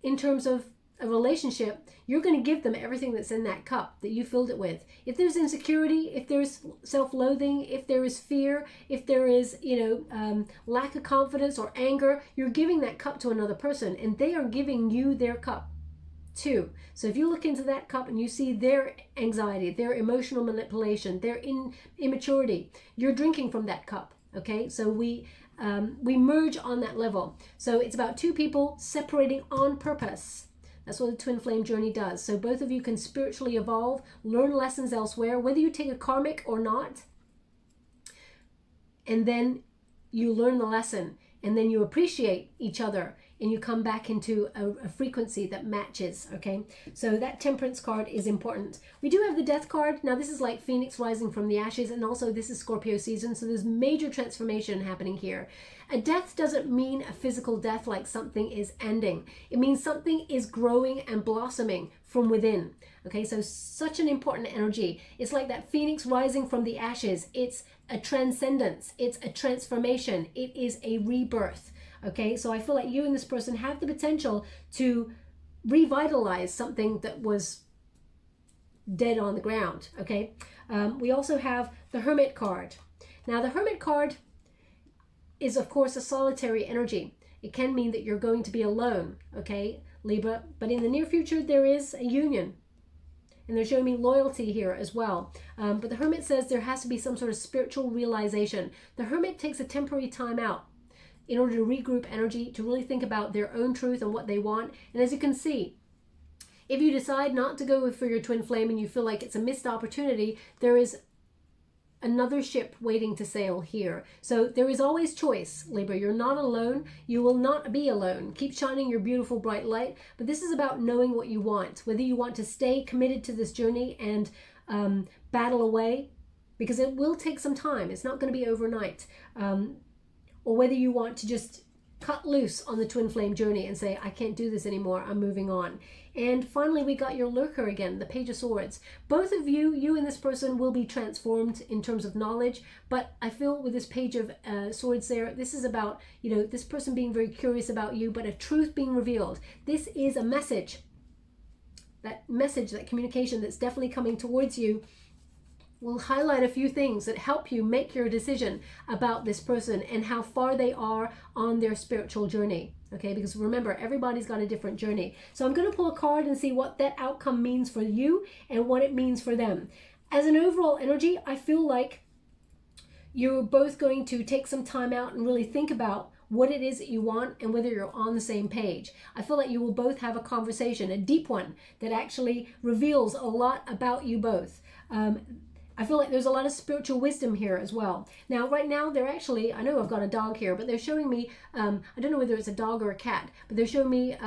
in terms of a relationship, you're going to give them everything that's in that cup that you filled it with. If there's insecurity, if there's self-loathing, if there is fear, if there is, you know, lack of confidence or anger, you're giving that cup to another person, and they are giving you their cup too. So if you look into that cup and you see their anxiety, their emotional manipulation, their immaturity, you're drinking from that cup. Okay, so we merge on that level. So it's about two people separating on purpose. That's what the twin flame journey does. So both of you can spiritually evolve, learn lessons elsewhere, whether you take a karmic or not. And then you learn the lesson, and then you appreciate each other, and you come back into a frequency that matches, okay? So that Temperance card is important. We do have the Death card. Now this is like Phoenix rising from the ashes, and also this is Scorpio season, so there's major transformation happening here. A death doesn't mean a physical death, like something is ending. It means something is growing and blossoming from within. Okay, so such an important energy. It's like that Phoenix rising from the ashes. It's a transcendence. It's a transformation. It is a rebirth. Okay, so I feel like you and this person have the potential to revitalize something that was dead on the ground. Okay, we also have the Hermit card. Now the Hermit card is of course a solitary energy. It can mean that you're going to be alone, okay, Libra, but in the near future there is a union. And they're showing me loyalty here as well. But the Hermit says there has to be some sort of spiritual realization. The Hermit takes a temporary time out in order to regroup energy, to really think about their own truth and what they want. And as you can see, if you decide not to go for your twin flame and you feel like it's a missed opportunity, there is another ship waiting to sail here. So there is always choice, Libra. You're not alone. You will not be alone. Keep shining your beautiful bright light. But this is about knowing what you want, whether you want to stay committed to this journey and battle away, because it will take some time. It's not going to be overnight. Or whether you want to just cut loose on the twin flame journey and say, I can't do this anymore, I'm moving on. And finally, we got your lurker again, the Page of Swords. Both of you, you and this person, will be transformed in terms of knowledge, but I feel with this Page of Swords there, this is about, you know, this person being very curious about you, but a truth being revealed. This is a message, that communication that's definitely coming towards you. We'll highlight a few things that help you make your decision about this person and how far they are on their spiritual journey. Okay, because remember, everybody's got a different journey. So I'm going to pull a card and see what that outcome means for you and what it means for them. As an overall energy, I feel like you're both going to take some time out and really think about what it is that you want and whether you're on the same page. I feel like you will both have a conversation, a deep one, that actually reveals a lot about you both. I feel like there's a lot of spiritual wisdom here as well. Now, right now, they're actually, I know I've got a dog here, but they're showing me, I don't know whether it's a dog or a cat, but they're showing me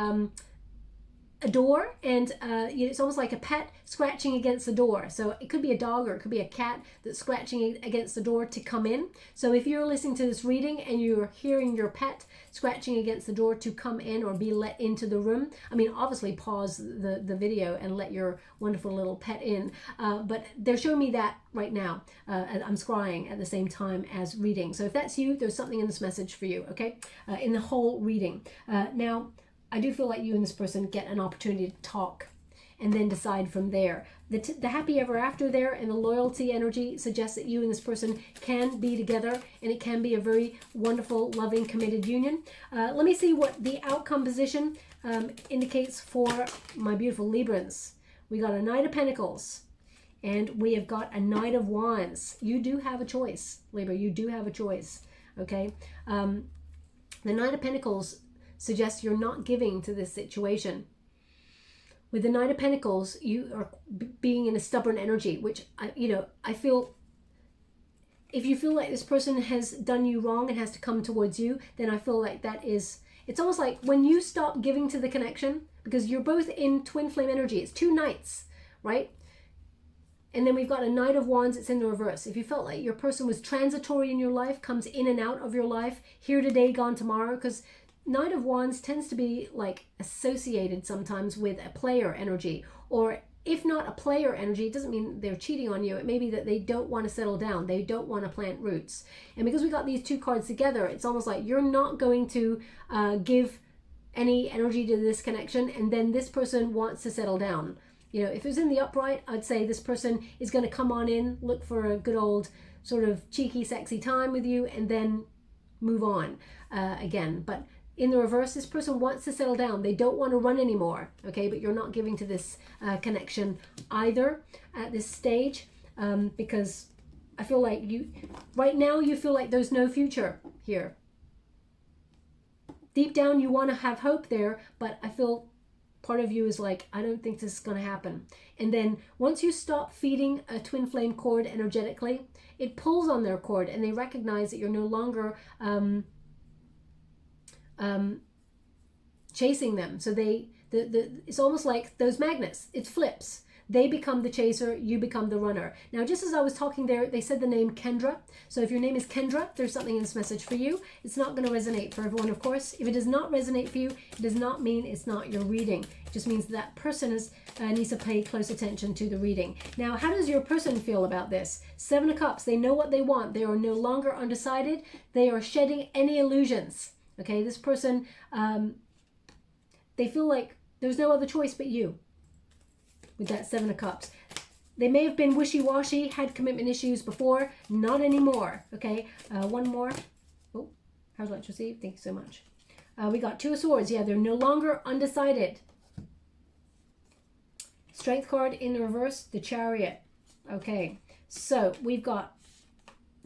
a door, and it's almost like a pet scratching against the door. So it could be a dog or it could be a cat that's scratching against the door to come in. So if you're listening to this reading and you're hearing your pet scratching against the door to come in or be let into the room, I mean, obviously pause the video and let your wonderful little pet in. But they're showing me that right now. I'm scrying at the same time as reading. So if that's you, there's something in this message for you, okay? In the whole reading. Now, I do feel like you and this person get an opportunity to talk and then decide from there. The happy ever after there and the loyalty energy suggests that you and this person can be together, and it can be a very wonderful, loving, committed union. Let me see what the outcome position indicates for my beautiful Librans. We got a Knight of Pentacles and we have got a Knight of Wands. You do have a choice, Libra. You do have a choice, okay? The Knight of Pentacles suggests you're not giving to this situation. With the Knight of Pentacles, you are being in a stubborn energy, which I feel, if you feel like this person has done you wrong and has to come towards you, then I feel like that is, it's almost like when you stop giving to the connection, because you're both in twin flame energy. It's two knights, right? And then we've got a Knight of Wands. It's in the reverse. If you felt like your person was transitory in your life, comes in and out of your life, here today, gone tomorrow, because Knight of Wands tends to be like associated sometimes with a player energy, or if not a player energy, it doesn't mean they're cheating on you. It may be that they don't want to settle down. They don't want to plant roots. And because we got these two cards together, it's almost like you're not going to give any energy to this connection, and then this person wants to settle down. You know, if it was in the upright, I'd say this person is going to come on in, look for a good old sort of cheeky, sexy time with you, and then move on again. But in the reverse, this person wants to settle down. They don't want to run anymore, okay? But you're not giving to this connection either at this stage, because I feel like right now, you feel like there's no future here. Deep down, you want to have hope there, but I feel part of you is like, I don't think this is going to happen. And then once you stop feeding a twin flame cord energetically, it pulls on their cord, and they recognize that you're no longer chasing them. So it's almost like those magnets. It flips. They become the chaser, you become the runner. Now, just as I was talking there, they said the name Kendra. So if your name is Kendra, there's something in this message for you. It's not going to resonate for everyone, of course. If it does not resonate for you, it does not mean it's not your reading. It just means that person needs to pay close attention to the reading. Now, how does your person feel about this? Seven of Cups, they know what they want. They are no longer undecided. They are shedding any illusions. Okay, this person, they feel like there's no other choice but you. With that Seven of Cups, they may have been wishy-washy, had commitment issues before, not anymore. Okay, one more. Oh, how's lunch received? Thank you so much. We got Two of Swords. Yeah, they're no longer undecided. Strength card in the reverse, the Chariot. Okay, so we've got,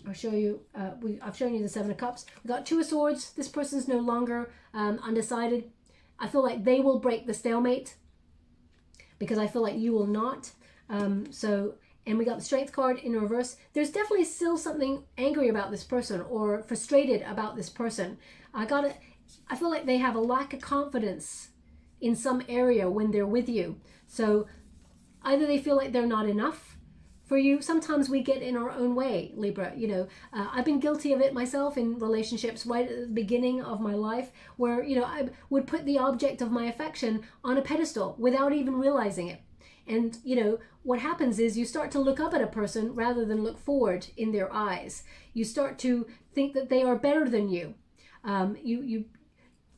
I'll show you, I've shown you the Seven of Cups. We've got Two of Swords. This person's no longer undecided. I feel like they will break the stalemate, because I feel like you will not. And we got the Strength card in reverse. There's definitely still something angry about this person or frustrated about this person. I feel like they have a lack of confidence in some area when they're with you. So either they feel like they're not enough for you. Sometimes we get in our own way, Libra. You know, I've been guilty of it myself in relationships right at the beginning of my life, where, you know, I would put the object of my affection on a pedestal without even realizing it. And, you know, what happens is you start to look up at a person rather than look forward in their eyes. You start to think that they are better than you.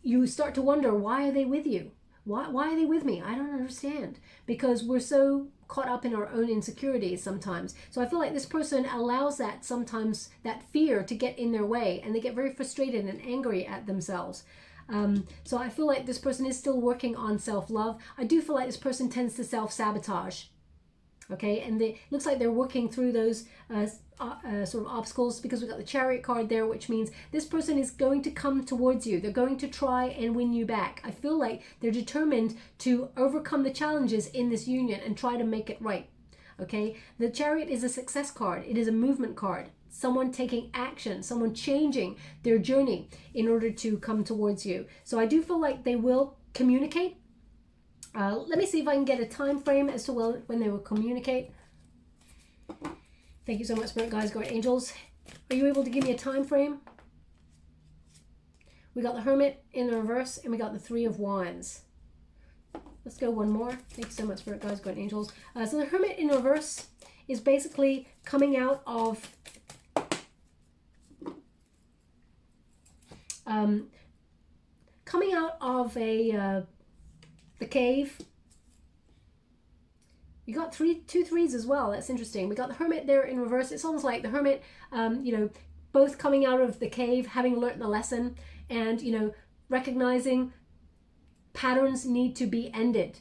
You start to wonder, why are they with you? Why are they with me? I don't understand. Because we're so caught up in our own insecurities sometimes. So I feel like this person allows that sometimes, that fear to get in their way, and they get very frustrated and angry at themselves. So I feel like this person is still working on self-love. I do feel like this person tends to self-sabotage. Okay, and it looks like they're working through those sort of obstacles, because we've got the Chariot card there, which means this person is going to come towards you. They're going to try and win you back. I feel like they're determined to overcome the challenges in this union and try to make it right. Okay, the Chariot is a success card. It is a movement card. Someone taking action, someone changing their journey in order to come towards you. So I do feel like they will communicate. Let me see if I can get a time frame as to when they will communicate. Thank you so much, Spirit Guides, Guardian Angels. Are you able to give me a time frame? We got the Hermit in the reverse, and we got the Three of Wands. Let's go one more. Thank you so much, Spirit Guides, Guardian Angels. So the Hermit in reverse is basically coming out of the cave. You got two threes as well. That's interesting. We got the Hermit there in reverse. It's almost like the Hermit, you know, both coming out of the cave, having learnt the lesson, and, you know, recognizing patterns need to be ended.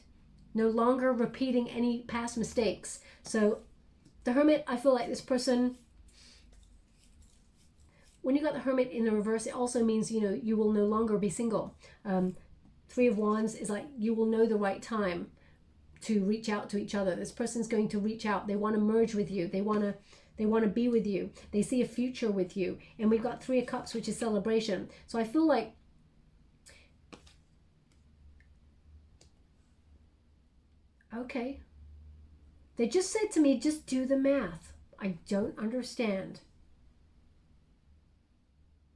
No longer repeating any past mistakes. So the Hermit, I feel like this person, when you got the Hermit in the reverse, it also means, you know, you will no longer be single. Three of Wands is like, you will know the right time to reach out to each other. This person's going to reach out. They want to merge with you. They want to be with you. They see a future with you. And we've got Three of Cups, which is celebration. So I feel like okay. They just said to me, just do the math. I don't understand.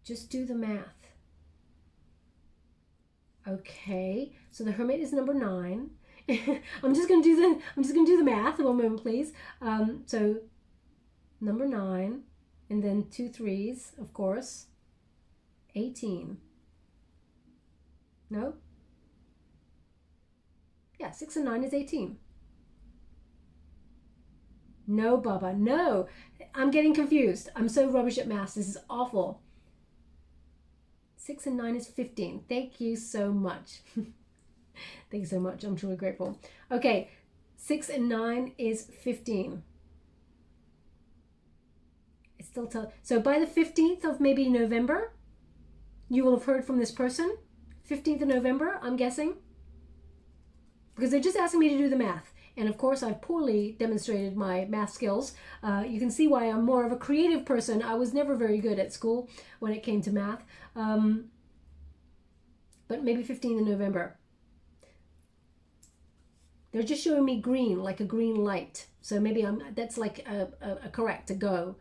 Just do the math. Okay, so the Hermit is number 9. I'm just gonna do the math. One moment, please. So number 9, and then 2 3s, of course. 18. No? Yeah, 6 and 9 is 18. No, Baba, no. I'm getting confused. I'm so rubbish at math. This is awful. 6 and 9 is 15. Thank you so much. Thank you so much. I'm truly grateful. Okay, 6 and 9 is 15. It's still so by the 15th of maybe November, you will have heard from this person. 15th of November, I'm guessing. because they're just asking me to do the math. And of course, I've poorly demonstrated my math skills. You can see why I'm more of a creative person. I was never very good at school when it came to math. But maybe 15th of November. They're just showing me green, like a green light. So maybe that's like a correct to go.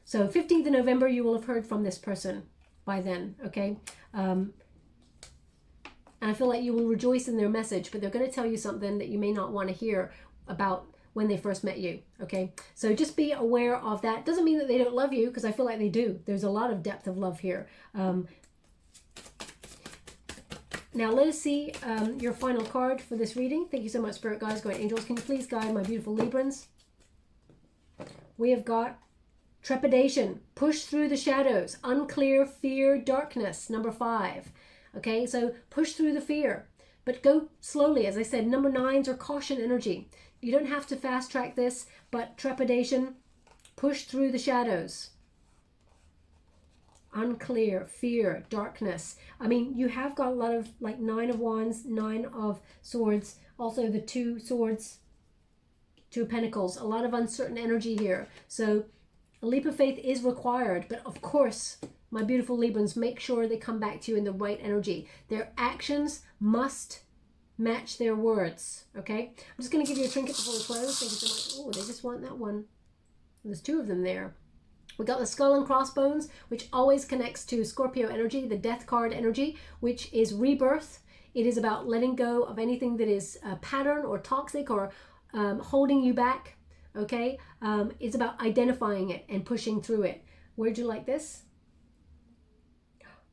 So 15th of November, you will have heard from this person by then, okay? And I feel like you will rejoice in their message, but they're going to tell you something that you may not want to hear about when they first met you, okay? So just be aware of that. Doesn't mean that they don't love you, because I feel like they do. There's a lot of depth of love here. Now let us see your final card for this reading. Thank you so much, Spirit Guides, Guardian Angels. Can you please guide my beautiful Librans? We have got trepidation, push through the shadows, unclear, fear, darkness, number 5. Okay, so push through the fear, but go slowly. As I said, number 9s are caution energy. You don't have to fast track this, but trepidation, push through the shadows. Unclear, fear, darkness. I mean, you have got a lot of like 9 of Wands, 9 of Swords, also the 2 Swords, 2 of Pentacles, a lot of uncertain energy here. So a leap of faith is required, but of course, my beautiful Librans, make sure they come back to you in the right energy. Their actions must match their words, okay? I'm just going to give you a trinket before we close. Thank you so much. Oh, they just want that one. There's 2 of them there. We got the skull and crossbones, which always connects to Scorpio energy, the death card energy, which is rebirth. It is about letting go of anything that is a pattern or toxic or holding you back, okay? It's about identifying it and pushing through it. Where'd you like this?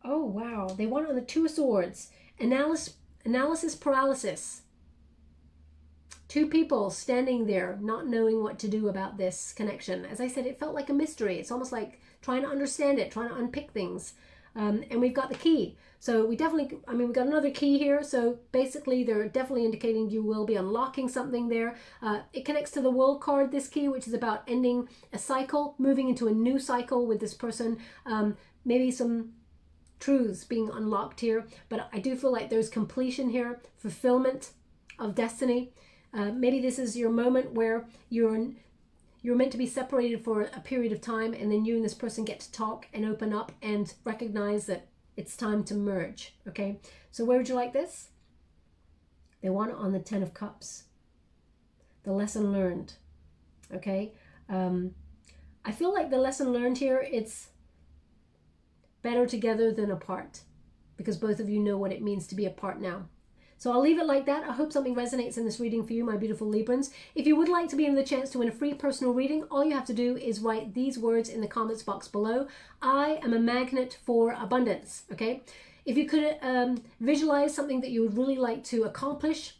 Oh, wow. They want it on the 2 of Swords. Analysis paralysis. 2 people standing there not knowing what to do about this connection. As I said, it felt like a mystery. It's almost like trying to understand it, trying to unpick things. And we've got the key. So we definitely, I mean, we've got another key here. So basically, they're definitely indicating you will be unlocking something there. It connects to the World card, this key, which is about ending a cycle, moving into a new cycle with this person. Maybe some truths being unlocked here. But I do feel like there's completion here, fulfillment of destiny. Maybe this is your moment where you're meant to be separated for a period of time, and then you and this person get to talk and open up and recognize that it's time to merge, okay? So where would you like this? They want it on the 10 of Cups. The lesson learned, okay? I feel like the lesson learned here, it's better together than apart, because both of you know what it means to be apart now. So I'll leave it like that. I hope something resonates in this reading for you, my beautiful Librans. If you would like to be in the chance to win a free personal reading, all you have to do is write these words in the comments box below. I am a magnet for abundance, okay? If you could visualize something that you would really like to accomplish,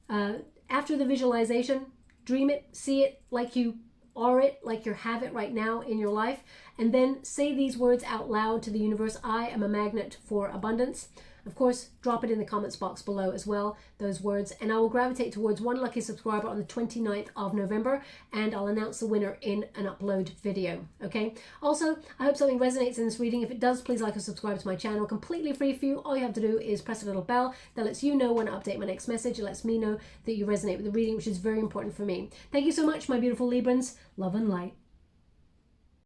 after the visualization, dream it, see it like you are it, like you have it right now in your life, and then say these words out loud to the universe. I am a magnet for abundance. Of course, drop it in the comments box below as well, those words, and I will gravitate towards one lucky subscriber on the 29th of November, and I'll announce the winner in an upload video, okay? Also, I hope something resonates in this reading. If it does, please like or subscribe to my channel, completely free for you. All you have to do is press a little bell that lets you know when I update my next message. It lets me know that you resonate with the reading, which is very important for me. Thank you so much, my beautiful Librans. Love and light.